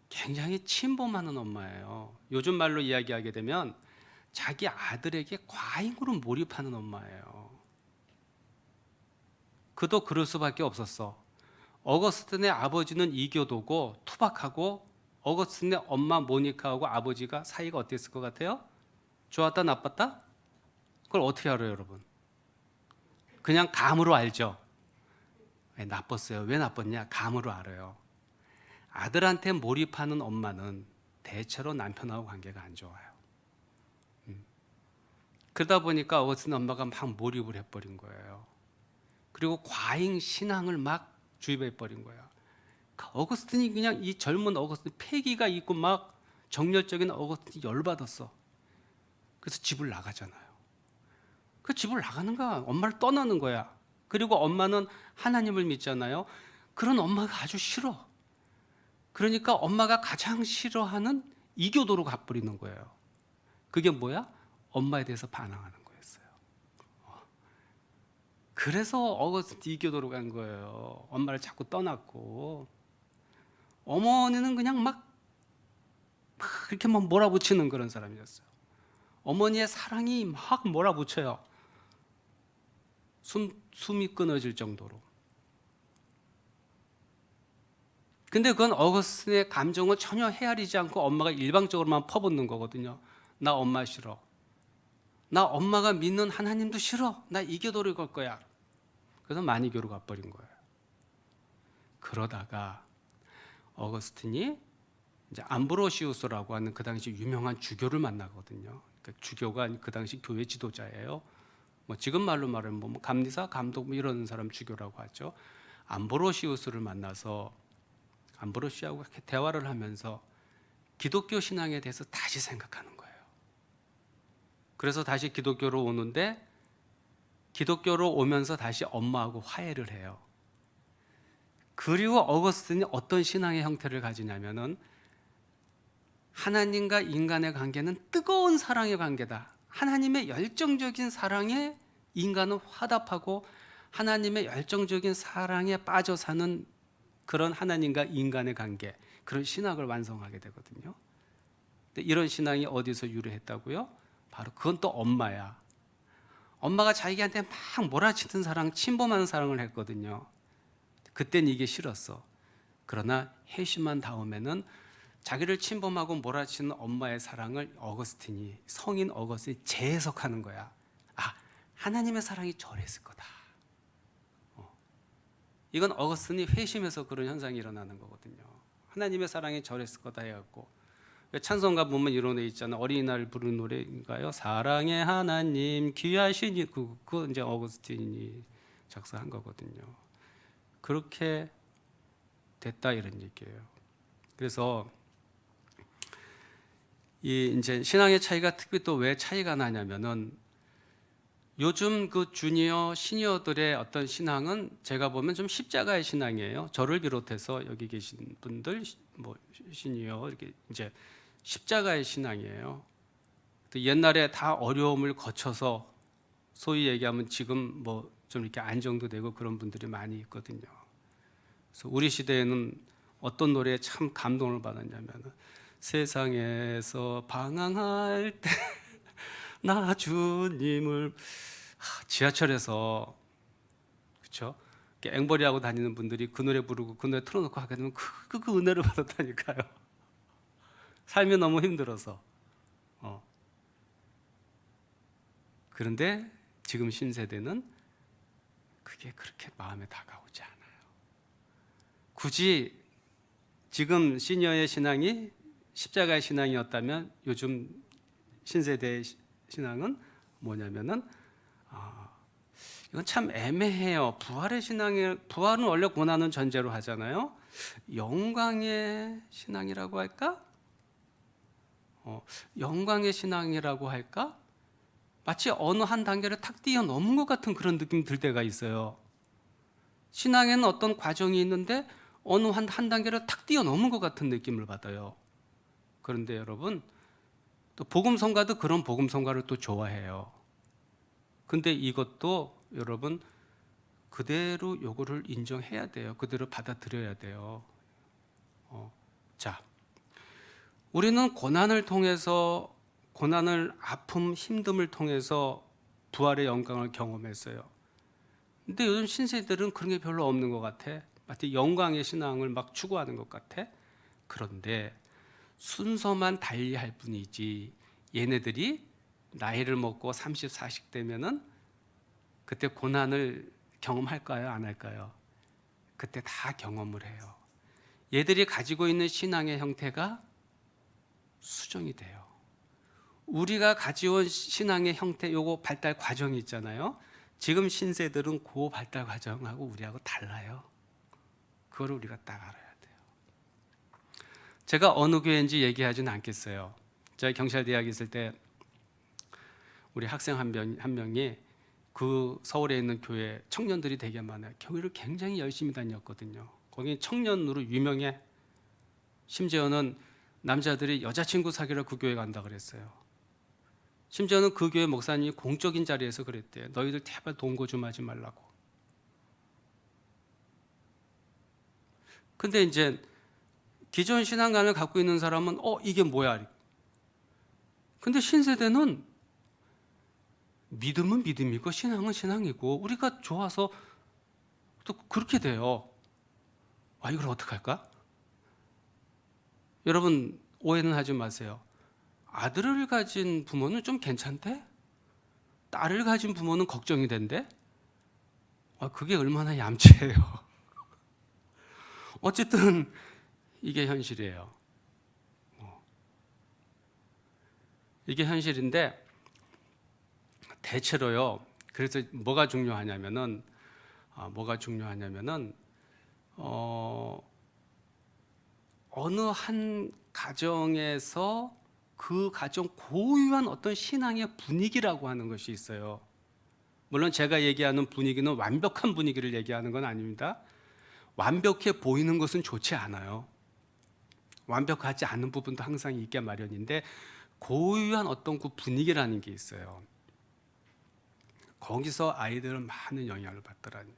굉장히 침범하는 엄마예요. 요즘 말로 이야기하게 되면 자기 아들에게 과잉으로 몰입하는 엄마예요. 그도 그럴 수밖에 없었어. 어거스틴의 아버지는 이교도고 투박하고 어거스틴의 엄마 모니카하고 아버지가 사이가 어땠을 것 같아요? 좋았다 나빴다? 그걸 어떻게 알아요 여러분? 그냥 감으로 알죠. 나빴어요. 왜 나빴냐? 감으로 알아요. 아들한테 몰입하는 엄마는 대체로 남편하고 관계가 안 좋아요. 그러다 보니까 어거스틴 엄마가 막 몰입을 해버린 거예요. 그리고 과잉 신앙을 막 주입해버린 거예요. 어거스틴이 그냥 이 젊은 어거스틴 패기가 있고 막 정열적인 어거스틴이 열받았어. 그래서 집을 나가잖아요. 그 집을 나가는 거야. 엄마를 떠나는 거야. 그리고 엄마는 하나님을 믿잖아요. 그런 엄마가 아주 싫어. 그러니까 엄마가 가장 싫어하는 이교도로 가버리는 거예요. 그게 뭐야? 엄마에 대해서 반항하는 거였어요. 그래서 어거스틴 이교도로 간 거예요. 엄마를 자꾸 떠났고 어머니는 그냥 막 그렇게 막 몰아붙이는 그런 사람이었어요. 어머니의 사랑이 막 몰아붙여요. 숨이 끊어질 정도로. 근데 그건 어거스틴의 감정을 전혀 헤아리지 않고 엄마가 일방적으로만 퍼붓는 거거든요. 나 엄마 싫어. 나 엄마가 믿는 하나님도 싫어. 나 이교도로 갈 거야. 그래서 만이교로 가버린 거예요. 그러다가 어거스틴이 이제 암브로시우스라고 하는 그 당시 유명한 주교를 만나거든요. 그 주교가 그 당시 교회 지도자예요. 뭐 지금 말로 말하면 뭐 감리사, 감독 뭐 이런 사람 주교라고 하죠. 암브로시우스를 만나서 암브로시하고 이렇게 대화를 하면서 기독교 신앙에 대해서 다시 생각하는 거예요. 그래서 다시 기독교로 오는데 기독교로 오면서 다시 엄마하고 화해를 해요. 그리고 어거스틴이 어떤 신앙의 형태를 가지냐면은 하나님과 인간의 관계는 뜨거운 사랑의 관계다. 하나님의 열정적인 사랑에 인간은 화답하고 하나님의 열정적인 사랑에 빠져 사는 그런 하나님과 인간의 관계, 그런 신학을 완성하게 되거든요. 근데 이런 신앙이 어디서 유래했다고요? 바로 그건 또 엄마야. 엄마가 자기한테 막 몰아치는 사랑, 침범하는 사랑을 했거든요. 그땐 이게 싫었어. 그러나 회심한 다음에는 자기를 침범하고 몰아치는 엄마의 사랑을 어거스틴이, 성인 어거스틴이 재해석하는 거야. 아, 하나님의 사랑이 저랬을 거다. 이건 어거스틴이 회심해서 그런 현상이 일어나는 거거든요. 하나님의 사랑이 저랬을 거다 해갖고 찬송가 보면 이런 애 있잖아. 어린이날 부르는 노래인가요? 사랑의 하나님 귀하시니 그거 이제 어거스틴이 작사한 거거든요. 그렇게 됐다 이런 얘기예요. 그래서 이 이제 신앙의 차이가 특히 또 왜 차이가 나냐면은 요즘 그 주니어 시니어들의 어떤 신앙은 제가 보면 좀 십자가의 신앙이에요. 저를 비롯해서 여기 계신 분들 뭐 시니어 이렇게 이제 십자가의 신앙이에요. 옛날에 다 어려움을 거쳐서 소위 얘기하면 지금 뭐 좀 이렇게 안정도 되고 그런 분들이 많이 있거든요. 그래서 우리 시대에는 어떤 노래에 참 감동을 받았냐면 세상에서 방황할 때 나 주님을 지하철에서 그렇죠? 앵벌이하고 다니는 분들이 그 노래 부르고 그 노래 틀어놓고 하게 되면 그 은혜를 받았다니까요. 삶이 너무 힘들어서. 그런데 지금 신세대는 그게 그렇게 마음에 다가오지 않아요. 굳이 지금 시니어의 신앙이 십자가의 신앙이었다면 요즘 신세대의 신앙은 뭐냐면은 이건 참 애매해요. 부활의 신앙이 부활은 원래 고난은 전제로 하잖아요. 영광의 신앙이라고 할까? 영광의 신앙이라고 할까? 마치 어느 한 단계를 탁 뛰어넘은 것 같은 그런 느낌이 들 때가 있어요. 신앙에는 어떤 과정이 있는데 어느 한 단계를 탁 뛰어넘은 것 같은 느낌을 받아요. 그런데 여러분 또 복음성가도 그런 복음성가를 또 좋아해요. 근데 이것도 여러분 그대로 요거를 인정해야 돼요. 그대로 받아들여야 돼요. 자, 우리는 고난을 통해서 고난을 아픔, 힘듦을 통해서 부활의 영광을 경험했어요. 근데 요즘 신세들은 그런 게 별로 없는 것 같아. 마치 영광의 신앙을 막 추구하는 것 같아. 그런데 순서만 달리할 뿐이지 얘네들이 나이를 먹고 30, 40 되면은 그때 고난을 경험할까요? 안 할까요? 그때 다 경험을 해요. 얘들이 가지고 있는 신앙의 형태가 수정이 돼요. 우리가 가져온 신앙의 형태, 요거 발달 과정이 있잖아요. 지금 신세들은 그 발달 과정하고 우리하고 달라요. 그거를 우리가 딱 알아야 돼요. 제가 어느 교회인지 얘기하지는 않겠어요. 제가 경찰대학에 있을 때 우리 학생 한 명이 그 서울에 있는 교회 청년들이 되게 많아요. 교회를 굉장히 열심히 다녔거든요. 거기 청년으로 유명해. 심지어는 남자들이 여자친구 사귀러 그 교회 간다 그랬어요. 심지어는 그 교회 목사님이 공적인 자리에서 그랬대요. 너희들 제발 동거 좀 하지 말라고. 근데 이제 기존 신앙관을 갖고 있는 사람은 이게 뭐야? 근데 신세대는 믿음은 믿음이고 신앙은 신앙이고 우리가 좋아서 또 그렇게 돼요. 이걸 어떡할까? 여러분 오해는 하지 마세요. 아들을 가진 부모는 좀 괜찮대? 딸을 가진 부모는 걱정이 된대? 그게 얼마나 얌체예요. 어쨌든 이게 현실이에요. 이게 현실인데 대체로요. 그래서 뭐가 중요하냐면은 어느 한 가정에서 그 가정 고유한 어떤 신앙의 분위기라고 하는 것이 있어요. 물론 제가 얘기하는 분위기는 완벽한 분위기를 얘기하는 건 아닙니다. 완벽해 보이는 것은 좋지 않아요. 완벽하지 않은 부분도 항상 있게 마련인데 고유한 어떤 그 분위기라는 게 있어요. 거기서 아이들은 많은 영향을 받더라니.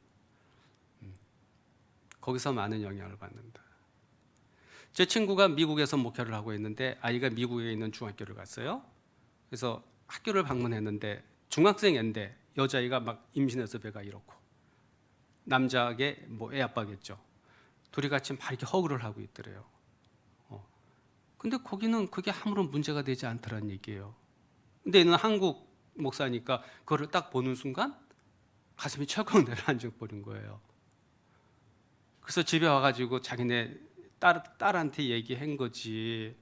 거기서 많은 영향을 받는다. 제 친구가 미국에서 목회를 하고 있는데 아이가 미국에 있는 중학교를 갔어요. 그래서 학교를 방문했는데 중학생인데 여자아이가 막 임신해서 배가 이렇고 남자에게 뭐 애 아빠겠죠. 둘이 같이 막 이렇게 허그를 하고 있더래요. 근데 거기는 그게 아무런 문제가 되지 않더란 얘기예요. 근데 얘는 한국 목사니까 그거를 딱 보는 순간 가슴이 철컥 내려앉아 버린 거예요. 그래서 집에 와가지고 자기네 딸한테 얘기한 거지.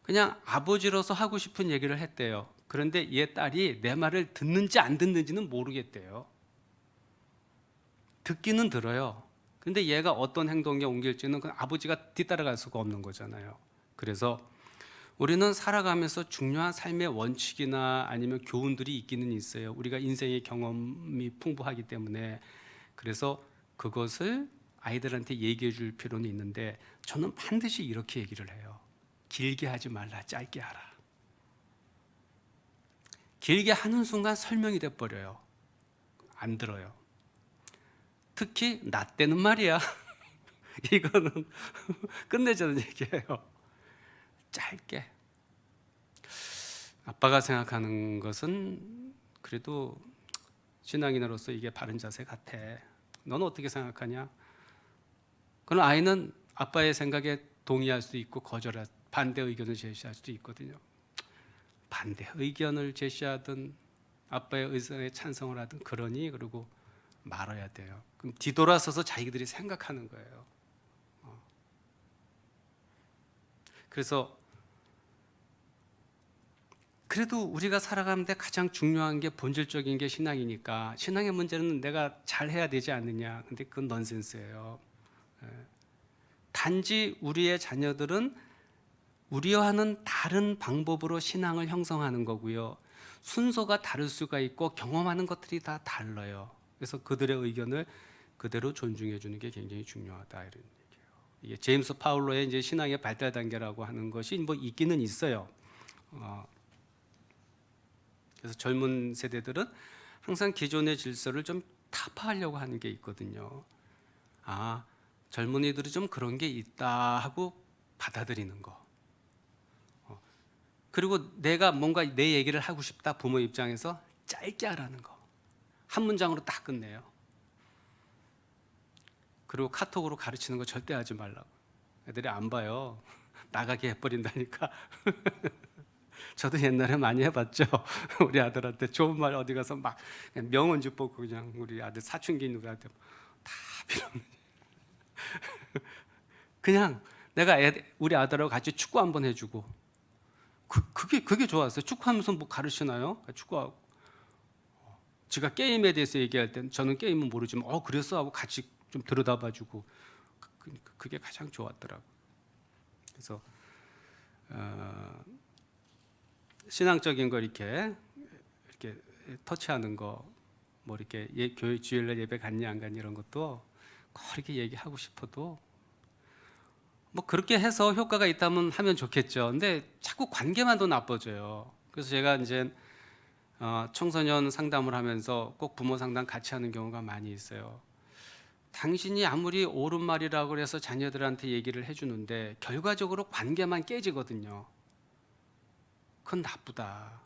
그냥 아버지로서 하고 싶은 얘기를 했대요. 그런데 얘 딸이 내 말을 듣는지 안 듣는지는 모르겠대요. 듣기는 들어요. 근데 얘가 어떤 행동에 옮길지는 그 아버지가 뒤따라갈 수가 없는 거잖아요. 그래서 우리는 살아가면서 중요한 삶의 원칙이나 아니면 교훈들이 있기는 있어요. 우리가 인생의 경험이 풍부하기 때문에. 그래서 그것을 아이들한테 얘기해 줄 필요는 있는데 저는 반드시 이렇게 얘기를 해요. 길게 하지 말라, 짧게 하라. 길게 하는 순간 설명이 돼 버려요. 안 들어요. 특히 나 때는 말이야. 이거는 끝내자는 얘기예요. 짧게. 아빠가 생각하는 것은 그래도 신앙인으로서 이게 바른 자세 같아. 너는 어떻게 생각하냐? 그럼 아이는 아빠의 생각에 동의할 수도 있고 거절할, 반대 의견을 제시할 수도 있거든요. 반대 의견을 제시하든 아빠의 의사에 찬성을 하든 그러니 그러고 말아야 돼요. 그럼 뒤돌아서서 자기들이 생각하는 거예요. 그래서 그래도 우리가 살아가는데 가장 중요한 게 본질적인 게 신앙이니까 신앙의 문제는 내가 잘해야 되지 않느냐. 근데 그건 넌센스예요. 단지 우리의 자녀들은 우리와는 다른 방법으로 신앙을 형성하는 거고요. 순서가 다를 수가 있고 경험하는 것들이 다 달라요. 그래서 그들의 의견을 그대로 존중해 주는 게 굉장히 중요하다 이런 얘기예요. 이게 제임스 파울로의 이제 신앙의 발달 단계라고 하는 것이 뭐 있기는 있어요. 그래서 젊은 세대들은 항상 기존의 질서를 좀 타파하려고 하는 게 있거든요. 아, 젊은이들이 좀 그런 게 있다 하고 받아들이는 거. 그리고 내가 뭔가 내 얘기를 하고 싶다 부모 입장에서 짧게 하라는 거. 한 문장으로 딱 끝내요. 그리고 카톡으로 가르치는 거 절대 하지 말라고. 애들이 안 봐요. 나가게 해버린다니까. 저도 옛날에 많이 해봤죠. 우리 아들한테 좋은 말 어디 가서 막 명언지 뽑고 그냥 우리 아들 사춘기 누구한테 다 필요 없는. 그냥 내가 우리 아들하고 같이 축구 한번 해주고 그게 좋았어요. 축구하면서 뭐 가르치나요? 축구하고 지가 게임에 대해서 얘기할 땐 저는 게임은 모르지만 그랬어 하고 같이 좀 들여다봐주고 그게 가장 좋았더라고. 그래서 신앙적인 거 이렇게 터치하는 거, 뭐 이렇게 교회 주일날 예배 갔니 안 갔니 이런 것도 그렇게 얘기하고 싶어도 뭐 그렇게 해서 효과가 있다면 하면 좋겠죠. 근데 자꾸 관계만 더 나빠져요. 그래서 제가 이제 청소년 상담을 하면서 꼭 부모 상담 같이 하는 경우가 많이 있어요. 당신이 아무리 옳은 말이라고 해서 자녀들한테 얘기를 해주는데 결과적으로 관계만 깨지거든요. 그건 나쁘다.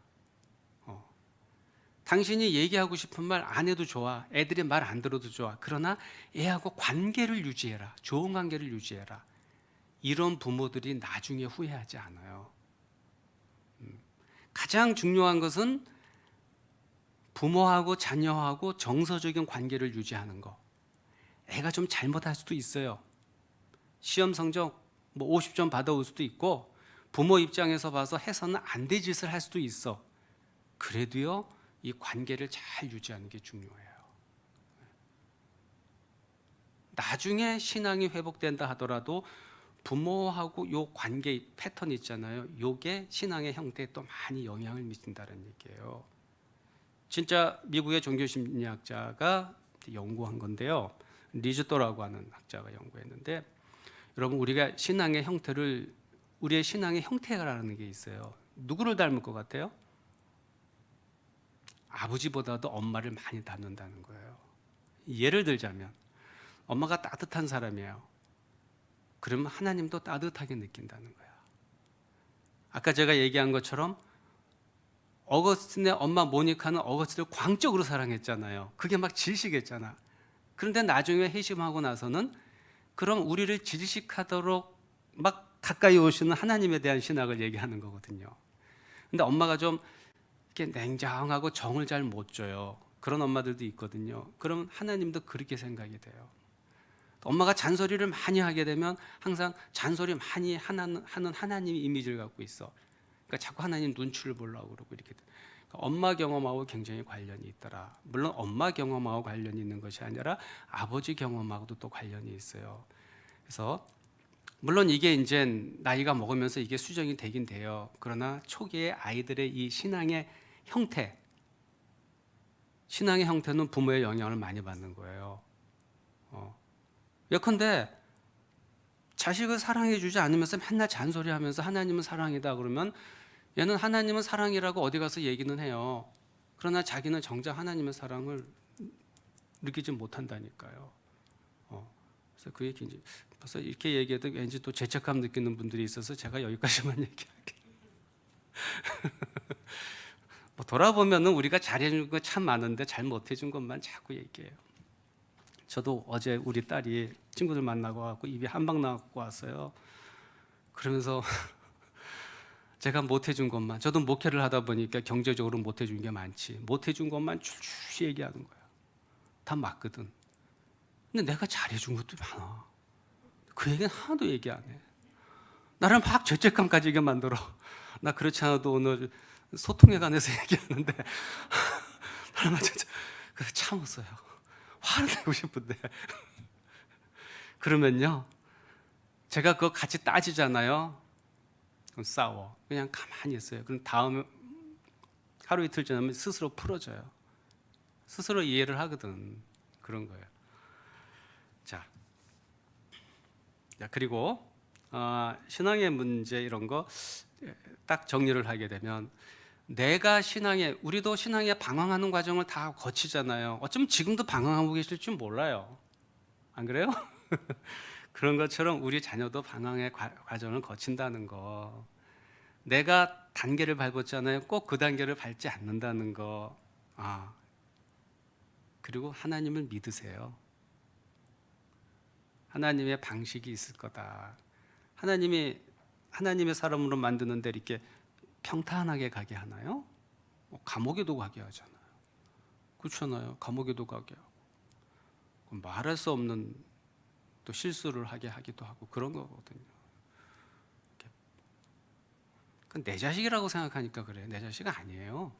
당신이 얘기하고 싶은 말 안 해도 좋아. 애들이 말 안 들어도 좋아. 그러나 애하고 관계를 유지해라. 좋은 관계를 유지해라. 이런 부모들이 나중에 후회하지 않아요. 가장 중요한 것은 부모하고 자녀하고 정서적인 관계를 유지하는 거. 애가 좀 잘못할 수도 있어요. 시험 성적 뭐 50점 받아올 수도 있고 부모 입장에서 봐서 해서는 안 될 짓을 할 수도 있어. 그래도요, 이 관계를 잘 유지하는 게 중요해요. 나중에 신앙이 회복된다 하더라도 부모하고 요 관계 패턴 있잖아요. 요게 신앙의 형태에 또 많이 영향을 미친다는 얘기예요. 진짜 미국의 종교심리학자가 연구한 건데요. 리즈도라고 하는 학자가 연구했는데, 여러분 우리가 신앙의 형태를, 우리의 신앙의 형태라는 게 있어요. 누구를 닮을 것 같아요? 아버지보다도 엄마를 많이 닮는다는 거예요. 예를 들자면 엄마가 따뜻한 사람이에요. 그러면 하나님도 따뜻하게 느낀다는 거야. 아까 제가 얘기한 것처럼 어거스틴의 엄마 모니카는 어거스틴을 광적으로 사랑했잖아요. 그게 막 질식했잖아. 그런데 나중에 회심하고 나서는 그럼 우리를 질식하도록 막 가까이 오시는 하나님에 대한 신학을 얘기하는 거거든요. 근데 엄마가 좀 이렇게 냉정하고 정을 잘 못 줘요. 그런 엄마들도 있거든요. 그럼 하나님도 그렇게 생각이 돼요. 엄마가 잔소리를 많이 하게 되면 항상 잔소리 많이 하는 하나님 이미지를 갖고 있어. 그러니까 자꾸 하나님 눈치를 보려고 그러고 이렇게. 그러니까 엄마 경험하고 굉장히 관련이 있더라. 물론 엄마 경험하고 관련이 있는 것이 아니라 아버지 경험하고도 또 관련이 있어요. 그래서 물론 이게 이제 나이가 먹으면서 이게 수정이 되긴 돼요. 그러나 초기에 아이들의 이 신앙의 형태는 부모의 영향을 많이 받는 거예요. 예컨대 자식을 사랑해주지 않으면서 맨날 잔소리하면서 하나님은 사랑이다 그러면 얘는 하나님은 사랑이라고 어디 가서 얘기는 해요. 그러나 자기는 정작 하나님의 사랑을 느끼지 못한다니까요. 그래서 그 얘기 이제 벌써 이렇게 얘기해도 왠지 또 죄책감 느끼는 분들이 있어서 제가 여기까지만 얘기할게요. 뭐 돌아보면은 우리가 잘해준 거 참 많은데 잘 못해준 것만 자꾸 얘기해요. 저도 어제 우리 딸이 친구들 만나고 와서 입이 한 방 나고 왔어요. 그러면서 제가 못해준 것만, 저도 목회를 하다 보니까 경제적으로 못해준 게 많지, 못해준 것만 줄줄 얘기하는 거야. 다 맞거든. 근데 내가 잘해준 것도 많아. 그 얘기는 하나도 얘기 안 해. 나를 막 죄책감 가지게 만들어. 나 그렇지 않아도 오늘 소통에 관해서 얘기하는데 진짜 참았어요. 화를 내고 싶은데 그러면요, 제가 그거 같이 따지잖아요. 그럼 싸워. 그냥 가만히 있어요. 그럼 다음 하루 이틀 지나면 스스로 풀어져요. 스스로 이해를 하거든. 그런 거예요. 자, 그리고 신앙의 문제 이런 거 딱 정리를 하게 되면, 내가 우리도 신앙에 방황하는 과정을 다 거치잖아요. 어쩌면 지금도 방황하고 계실 줄 몰라요. 안 그래요? 그런 것처럼 우리 자녀도 방황의 과정을 거친다는 거. 내가 단계를 밟았잖아요. 꼭 그 단계를 밟지 않는다는 거. 그리고 하나님을 믿으세요. 하나님의 방식이 있을 거다. 하나님의 사람으로 만드는데 이렇게 평탄하게 가게 하나요? 감옥에도 가게 하잖아요. 그렇잖아요. 감옥에도 가게 하고 말할 수 없는 또 실수를 하게 하기도 하고 그런 거거든요. 그건 내 자식이라고 생각하니까 그래. 내 자식 아니에요.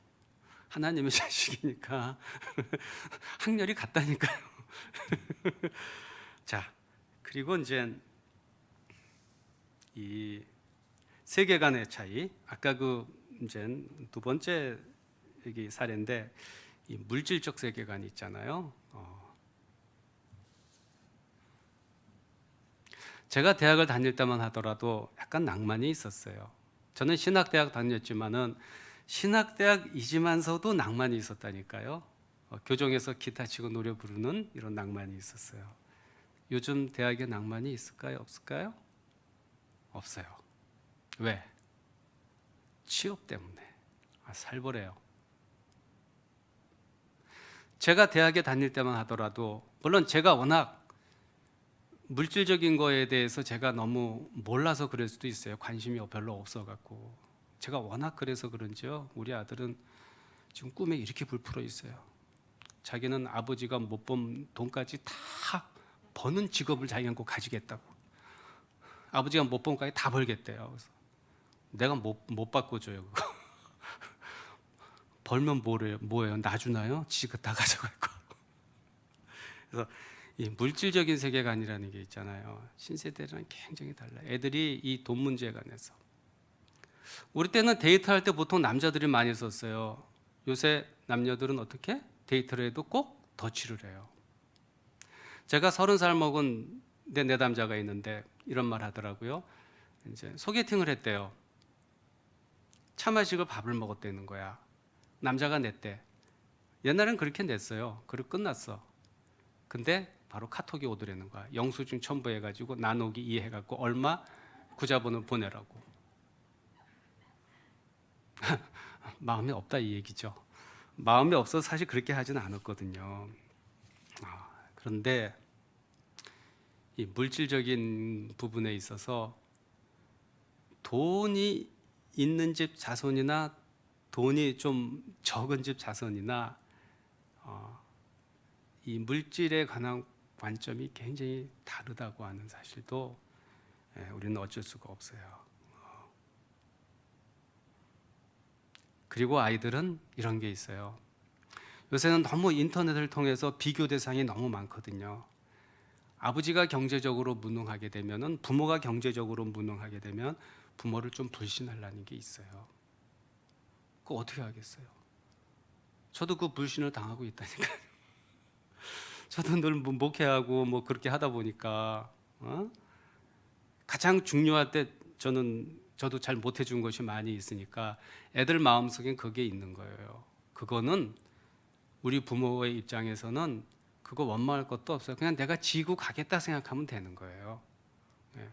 하나님의 자식이니까 학렬이 같다니까요. 자, 그리고 이제 이 세계관의 차이. 아까 이제 두 번째 여기 사례인데, 이 물질적 세계관이 있잖아요. 제가 대학을 다닐 때만 하더라도 약간 낭만이 있었어요. 저는 신학대학 다녔지만은 신학대학이지만서도 낭만이 있었다니까요. 교정에서 기타 치고 노래 부르는 이런 낭만이 있었어요. 요즘 대학에 낭만이 있을까요? 없을까요? 없어요. 왜? 취업 때문에. 살벌해요. 제가 대학에 다닐 때만 하더라도, 물론 제가 워낙 물질적인 거에 대해서 제가 너무 몰라서 그럴 수도 있어요. 관심이 별로 없어갖고. 제가 워낙 그래서 그런지요, 우리 아들은 지금 꿈에 이렇게 불풀어 있어요. 자기는 아버지가 못 번 돈까지 다 버는 직업을 자기가 꼭 가지겠다고. 아버지가 못 번 돈까지 다 벌겠대요. 그래서 내가 못 바꿔줘요. 벌면 뭐예요? 놔주나요? 지가 다 가져갈 거. 그래서 이 물질적인 세계관이라는 게 있잖아요. 신세대랑 굉장히 달라요. 애들이 이 돈 문제에 관해서. 우리 때는 데이트할 때 보통 남자들이 많이 썼어요. 요새 남녀들은 어떻게? 데이트를 해도 꼭 덧칠을 해요. 제가 30살 먹은 내 내담자가 있는데 이런 말 하더라고요. 이제 소개팅을 했대요. 차 마시고 밥을 먹었다는 거야. 남자가 냈대. 옛날엔 그렇게 냈어요. 그리고 끝났어. 근데 바로 카톡이 오더라는 거야. 영수증 첨부해가지고 나누기 2 해갖고 얼마 구자번호 보내라고. 마음이 없다 이 얘기죠. 마음이 없어서 사실 그렇게 하지는 않았거든요. 그런데 이 물질적인 부분에 있어서 돈이 있는 집 자손이나 돈이 좀 적은 집 자손이나 이 물질에 관한 관점이 굉장히 다르다고 하는 사실도 우리는 어쩔 수가 없어요. 그리고 아이들은 이런 게 있어요. 요새는 너무 인터넷을 통해서 비교 대상이 너무 많거든요. 아버지가 경제적으로 무능하게 되면은 부모가 경제적으로 무능하게 되면 부모를 좀 불신하려는 게 있어요. 그거 어떻게 하겠어요? 저도 그 불신을 당하고 있다니까요. 저도 늘 목회하고 뭐 그렇게 하다 보니까 가장 중요할 때 저도 잘 못해준 것이 많이 있으니까 애들 마음속엔 그게 있는 거예요. 그거는 우리 부모의 입장에서는 그거 원망할 것도 없어요. 그냥 내가 지고 가겠다 생각하면 되는 거예요. 네.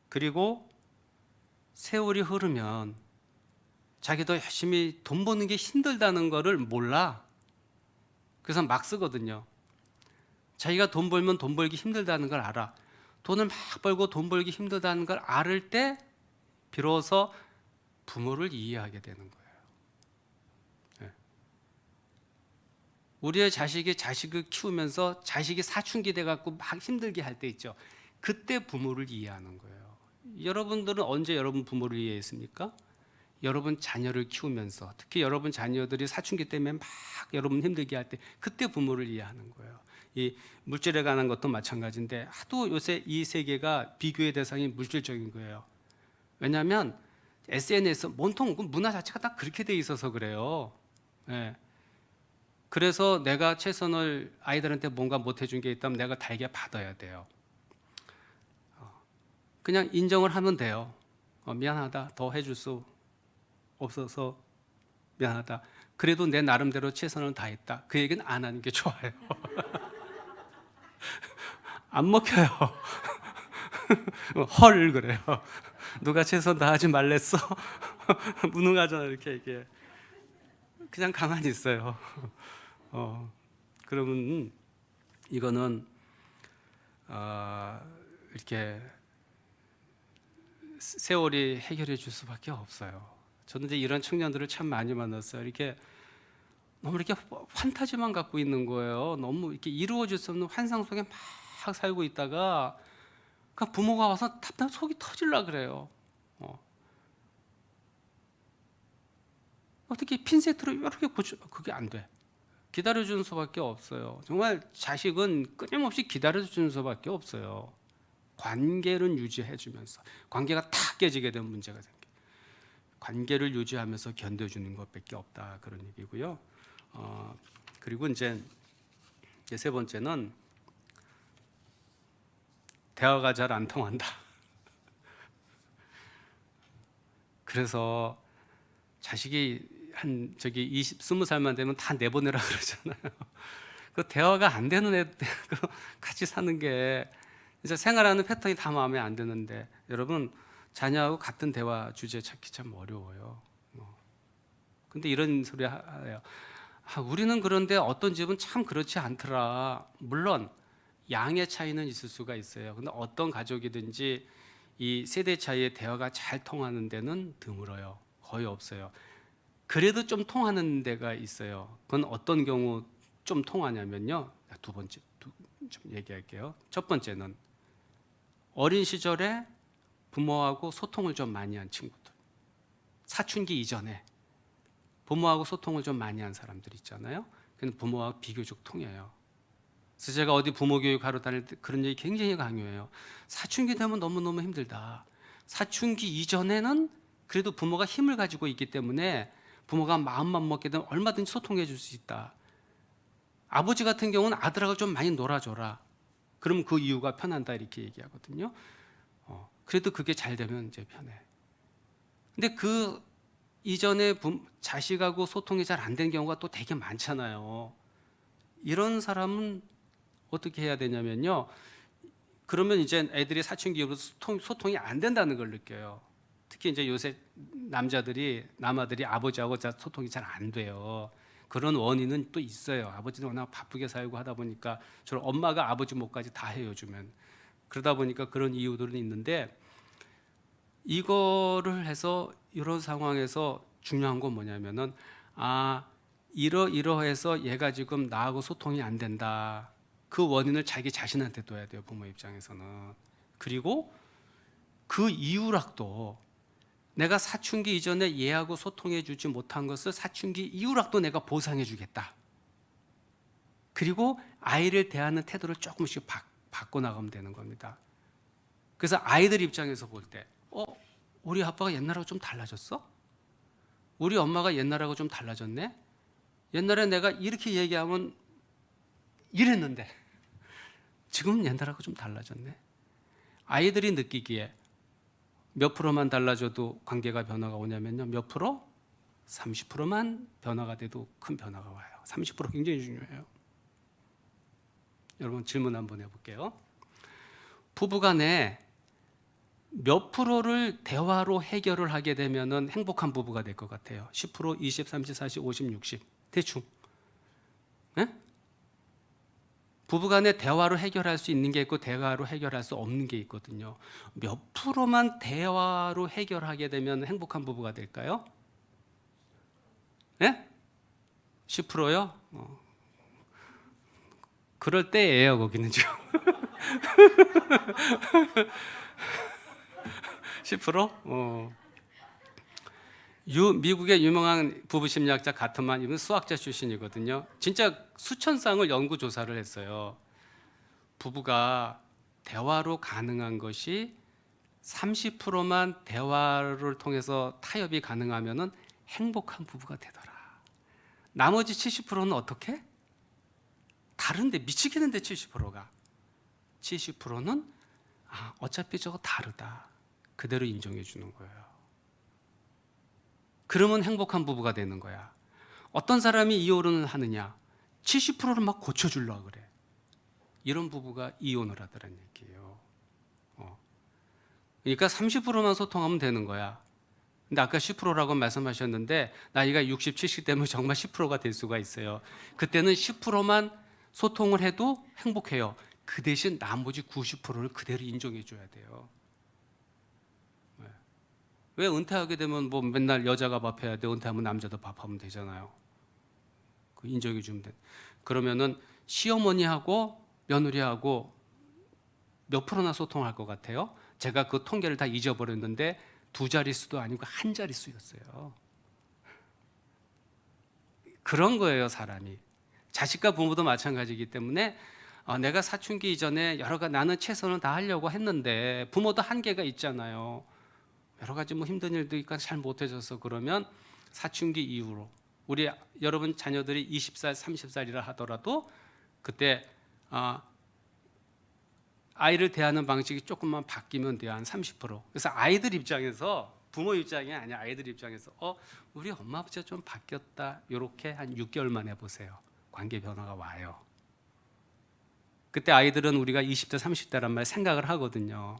그리고 세월이 흐르면 자기도 열심히 돈 버는 게 힘들다는 거를 몰라. 그래서 막 쓰거든요. 자기가 돈 벌면 돈 벌기 힘들다는 걸 알아. 돈을 막 벌고 돈 벌기 힘들다는 걸 알을 때 비로소 부모를 이해하게 되는 거예요. 네. 우리의 자식이 자식을 키우면서 자식이 사춘기 돼갖고 막 힘들게 할 때 있죠. 그때 부모를 이해하는 거예요. 여러분들은 언제 여러분 부모를 이해했습니까? 여러분 자녀를 키우면서, 특히 여러분 자녀들이 사춘기 때문에 막 여러분 힘들게 할 때 그때 부모를 이해하는 거예요. 이 물질에 관한 것도 마찬가지인데 하도 요새 이 세계가 비교의 대상이 물질적인 거예요. 왜냐하면 SNS, 온통 문화 자체가 딱 그렇게 돼 있어서 그래요. 네. 그래서 내가 최선을 아이들한테 뭔가 못 해준 게 있다면 내가 달게 받아야 돼요. 그냥 인정을 하면 돼요. 미안하다, 더 해줄 수 없어서 미안하다. 그래도 내 나름대로 최선을 다했다. 그 얘기는 안 하는 게 좋아요. 안 먹혀요. 헐 그래요. 누가 최선 다하지 말랬어? 무능하잖아 이렇게 얘기해. 그냥 가만히 있어요. 그러면 이거는 이렇게 세월이 해결해 줄 수밖에 없어요. 저는 이제 이런 청년들을 참 많이 만났어요. 이렇게 너무 이렇게 판타지만 갖고 있는 거예요. 너무 이렇게 이루어질 수 없는 환상 속에 막 살고 있다가 그 부모가 와서 답답 속이 터질라 그래요. 어떻게 핀세트로 이렇게 고쳐? 그게 안 돼. 기다려주는 수밖에 없어요. 정말 자식은 끊임없이 기다려주는 수밖에 없어요. 관계를 유지해주면서 관계가 탁 깨지게 되면 문제가 생겨. 관계를 유지하면서 견뎌주는 것밖에 없다 그런 얘기고요. 그리고 이제 세 번째는 대화가 잘 안 통한다. 같아서 자식이 한 저기 20살만 되면 다 내보내라 그러잖아요. 그 대화가 안 되는 애들 같이 사는 게 이제 생활하는 패턴이 다 마음에 안 드는데 여러분 자녀하고 같은 대화 주제 찾기 참 어려워요. 근데 이런 소리 해요. 우리는 그런데 어떤 집은 참 그렇지 않더라. 물론 양의 차이는 있을 수가 있어요. 근데 어떤 가족이든지 이 세대 차이의 대화가 잘 통하는 데는 드물어요. 거의 없어요. 그래도 좀 통하는 데가 있어요. 그건 어떤 경우 좀 통하냐면요. 두 번째 좀 얘기할게요. 첫 번째는 어린 시절에 부모하고 소통을 좀 많이 한 친구들. 사춘기 이전에 부모하고 소통을 좀 많이 한 사람들 있잖아요. 그는 부모하고 비교적 통해요. 그래서 제가 어디 부모 교육하러 다닐 때 그런 얘기 굉장히 강요해요. 사춘기 되면 너무너무 힘들다. 사춘기 이전에는 그래도 부모가 힘을 가지고 있기 때문에 부모가 마음만 먹게 되면 얼마든지 소통해 줄 수 있다. 아버지 같은 경우는 아들하고 좀 많이 놀아줘라. 그럼 그 이유가 편한다 이렇게 얘기하거든요. 그래도 그게 잘 되면 이제 편해. 근데 그 이전에 자식하고 소통이 잘 안 된 경우가 또 되게 많잖아요. 이런 사람은 어떻게 해야 되냐면요. 그러면 이제 애들이 사춘기 이후로 소통이 안 된다는 걸 느껴요. 특히 이제 요새 남아들이 아버지하고 소통이 잘 안 돼요. 그런 원인은 또 있어요. 아버지는 워낙 바쁘게 살고 하다 보니까 저는 엄마가 아버지 몫까지 다 해요, 요즘엔. 그러다 보니까 그런 이유들은 있는데, 이거를 해서 이런 상황에서 중요한 건 뭐냐면은 이러해서 얘가 지금 나하고 소통이 안 된다. 그 원인을 자기 자신한테 둬야 돼요, 부모 입장에서는. 그리고 그 이유락도 내가 사춘기 이전에 얘하고 소통해 주지 못한 것을 사춘기 이후락도 내가 보상해 주겠다. 그리고 아이를 대하는 태도를 조금씩 바꿔 나가면 되는 겁니다. 그래서 아이들 입장에서 볼 때 우리 아빠가 옛날하고 좀 달라졌어? 우리 엄마가 옛날하고 좀 달라졌네? 옛날에 내가 이렇게 얘기하면 이랬는데 지금은 옛날하고 좀 달라졌네. 아이들이 느끼기에 몇 프로만 달라져도 관계가 변화가 오냐면요. 몇 프로? 30%만 변화가 돼도 큰 변화가 와요. 30% 굉장히 중요해요. 여러분 질문 한번 해볼게요. 부부간에 몇 프로를 대화로 해결을 하게 되면은 행복한 부부가 될 것 같아요. 10%, 20, 30, 40, 50, 60 대충. 네? 부부간에 대화로 해결할 수 있는 게 있고 대화로 해결할 수 없는 게 있거든요. 몇 프로만 대화로 해결하게 되면 행복한 부부가 될까요? 네? 10%요? 그럴 때예요, 거기는 지금. 10%? 미국의 유명한 부부 심리학자 가트만, 이분 수학자 출신이거든요. 진짜 수천 쌍을 연구 조사를 했어요. 부부가 대화로 가능한 것이 30%만 대화를 통해서 타협이 가능하면은 행복한 부부가 되더라. 나머지 70%는 어떻게? 다른데 미치겠는데 70%가. 70%는 어차피 저거 다르다. 그대로 인정해 주는 거예요. 그러면 행복한 부부가 되는 거야. 어떤 사람이 이혼을 하느냐? 70%를 막 고쳐주려고 그래. 이런 부부가 이혼을 하더란 얘기예요. 그러니까 30%만 소통하면 되는 거야. 근데 아까 10%라고 말씀하셨는데 나이가 60, 70 되면 정말 10%가 될 수가 있어요. 그때는 10%만 소통을 해도 행복해요. 그 대신 나머지 90%를 그대로 인정해 줘야 돼요. 왜 은퇴하게 되면 뭐 맨날 여자가 밥해야 돼? 은퇴하면 남자도 밥하면 되잖아요. 그 인정해 주면 돼. 그러면은 시어머니하고 며느리하고 몇 프로나 소통할 것 같아요? 제가 그 통계를 다 잊어버렸는데 2자릿수도 아니고 1자릿수였어요. 그런 거예요, 사람이. 자식과 부모도 마찬가지이기 때문에 내가 사춘기 이전에 나는 최선을 다하려고 했는데 부모도 한계가 있잖아요. 여러 가지 뭐 힘든 일도 있고 잘 못해줘서 그러면 사춘기 이후로 여러분 자녀들이 20살, 30살이라 하더라도 그때 아이를 대하는 방식이 조금만 바뀌면 돼요. 한 30%. 그래서 아이들 입장에서 부모 입장이 아니야. 아이들 입장에서 우리 엄마 아버지가 좀 바뀌었다. 이렇게 한 6개월만 해보세요. 관계 변화가 와요. 그때 아이들은 우리가 20대, 30대란 말 생각을 하거든요.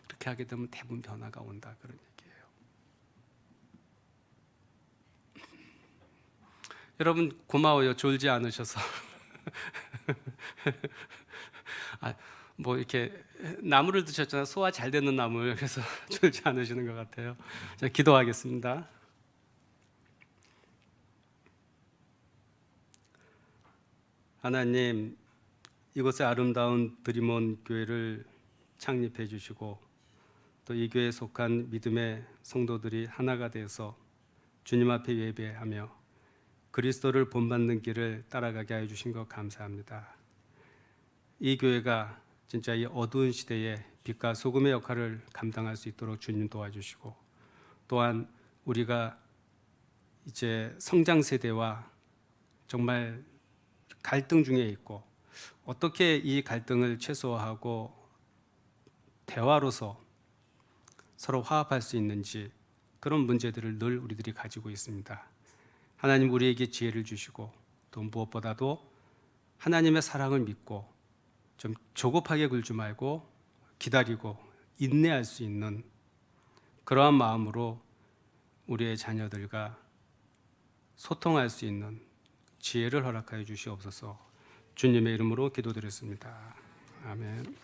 그렇게 하게 되면 대부분 변화가 온다. 그런 얘기예요. 여러분 고마워요. 졸지 않으셔서. 뭐 이렇게 나무를 드셨잖아요. 소화 잘 되는 나물. 그래서 졸지 않으시는 것 같아요. 자, 기도하겠습니다. 하나님, 이곳에 아름다운 드림온 교회를 창립해 주시고 또 이 교회에 속한 믿음의 성도들이 하나가 되어서 주님 앞에 예배하며 그리스도를 본받는 길을 따라가게 해 주신 것 감사합니다. 이 교회가 진짜 이 어두운 시대에 빛과 소금의 역할을 감당할 수 있도록 주님 도와주시고, 또한 우리가 이제 성장 세대와 정말 갈등 중에 있고 어떻게 이 갈등을 최소화하고 대화로서 서로 화합할 수 있는지, 그런 문제들을 늘 우리들이 가지고 있습니다. 하나님 우리에게 지혜를 주시고, 또 무엇보다도 하나님의 사랑을 믿고 좀 조급하게 굴지 말고 기다리고 인내할 수 있는 그러한 마음으로 우리의 자녀들과 소통할 수 있는 지혜를 허락하여 주시옵소서. 주님의 이름으로 기도드렸습니다. 아멘.